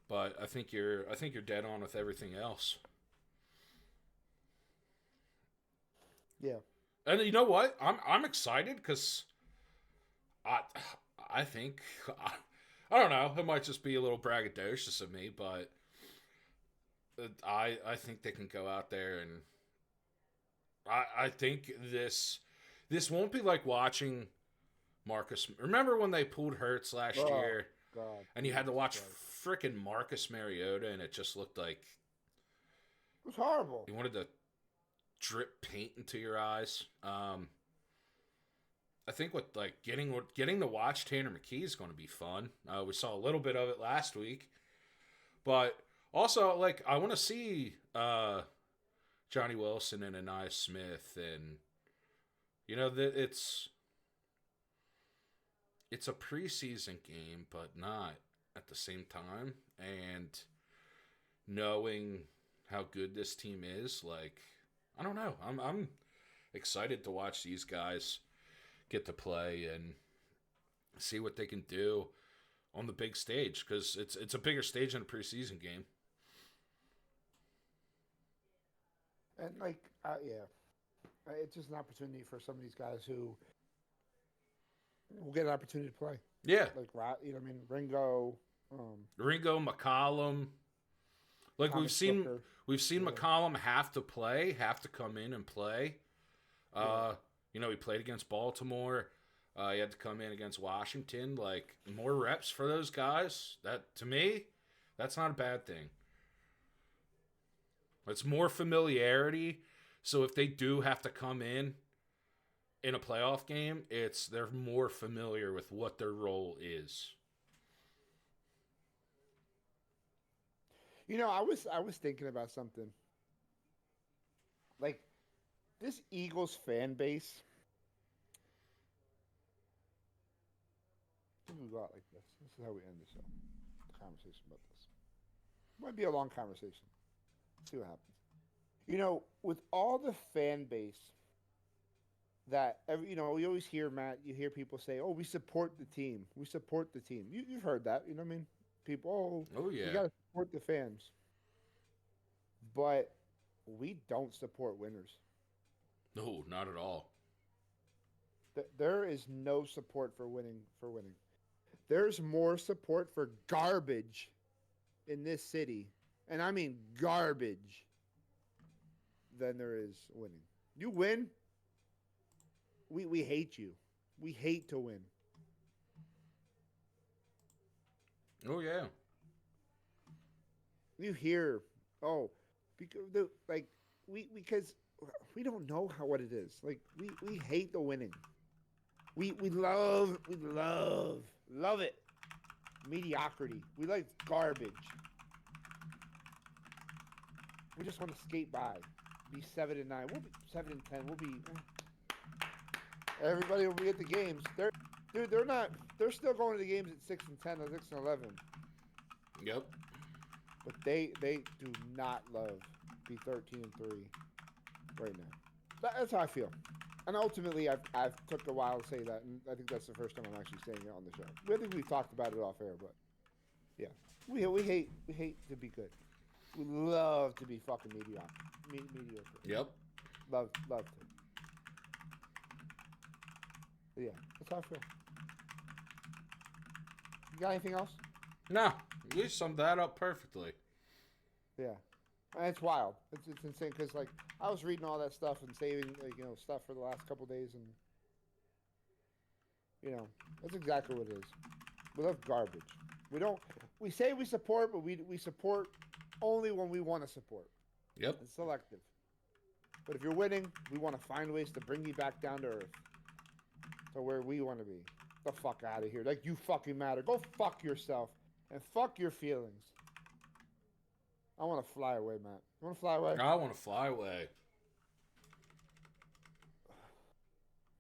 But I think you're dead on with everything else. Yeah. And you know what? I'm excited because I think I don't know. It might just be a little braggadocious of me, but I think they can go out there and I think this won't be like watching Marcus. Remember when they pulled Hurts last Oh, year, God. and you had to watch Christ. frickin' Marcus Mariota, and it just looked like It was horrible. you wanted to drip paint into your eyes. I think with like getting to watch Tanner McKee is going to be fun. We saw a little bit of it last week, but also like I want to see Johnny Wilson and Anais Smith, and it's a preseason game, but not at the same time. And knowing how good this team is, like I don't know, I'm excited to watch these guys get to play and see what they can do on the big stage, because it's a bigger stage than a preseason game. And like, yeah, it's just an opportunity for some of these guys who will get an opportunity to play. Yeah, Like, you know what I mean? Ringo, Ringo, McCollum. Like Thomas Booker. we've seen Yeah. McCollum have to come in and play. He played against Baltimore. He had to come in against Washington. Like, more reps for those guys. That, to me, that's not a bad thing. It's more familiarity. So if they do have to come in a playoff game, they're more familiar with what their role is. I was thinking about something. Like, this Eagles fan base. We go out like this. This is how we end the show. The conversation about this. Might be a long conversation. See what happens. With all the fan base that we always hear, Matt. You hear people say, "Oh, we support the team. We support the team." You've heard that. You know what I mean? People, Oh, yeah. you gotta support the fans. But we don't support winners. No, not at all. There is no support for winning. There's more support for garbage in this city, and I mean garbage, than there is winning. You win, we hate you. We hate to win. Oh yeah. You hear, oh, because because we don't know what it is. Like we hate the winning. We love it. Mediocrity. We like garbage. We just want to skate by. Be 7-9. We'll be 7-10. We'll be. Everybody will be at the games. They're not. They're still going to the games at 6-10 or 6-11. Yep. But they do not love be 13-3 right now. That's how I feel. And ultimately, I've took a while to say that, and I think that's the first time I'm actually saying it on the show. I think we've talked about it off air, but yeah, we hate to be good. We love to be fucking mediocre. Yep. Love to. But yeah, that's how I feel. You got anything else? No, you summed that up perfectly. Yeah, and it's wild. It's insane because like I was reading all that stuff and saving stuff for the last couple days, and that's exactly what it is. We love garbage. We say we support, but we support only when we want to support. Yep. It's selective. But if you're winning, we want to find ways to bring you back down to earth, to where we want to be. The fuck out of here! Like you fucking matter. Go fuck yourself and fuck your feelings. I want to fly away, Matt. You want to fly away? I want to fly away.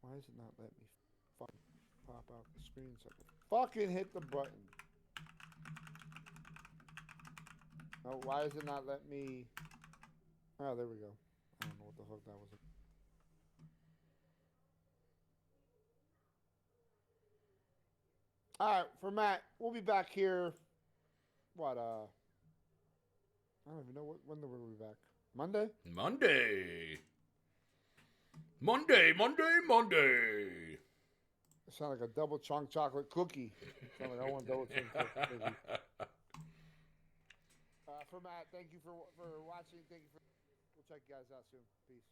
Why does it not let me fucking pop out the screen so I can fucking hit the button? Oh, why does it not let me? Oh, there we go. I don't know what the fuck that was. All right, for Matt, we'll be back here. What? I don't even know when we'll be back. Monday? Monday. It sounds like a double chunk chocolate cookie. Sound like I want a double chunk chocolate cookie. For Matt, thank you for watching. Thank you for. We'll check you guys out soon. Peace.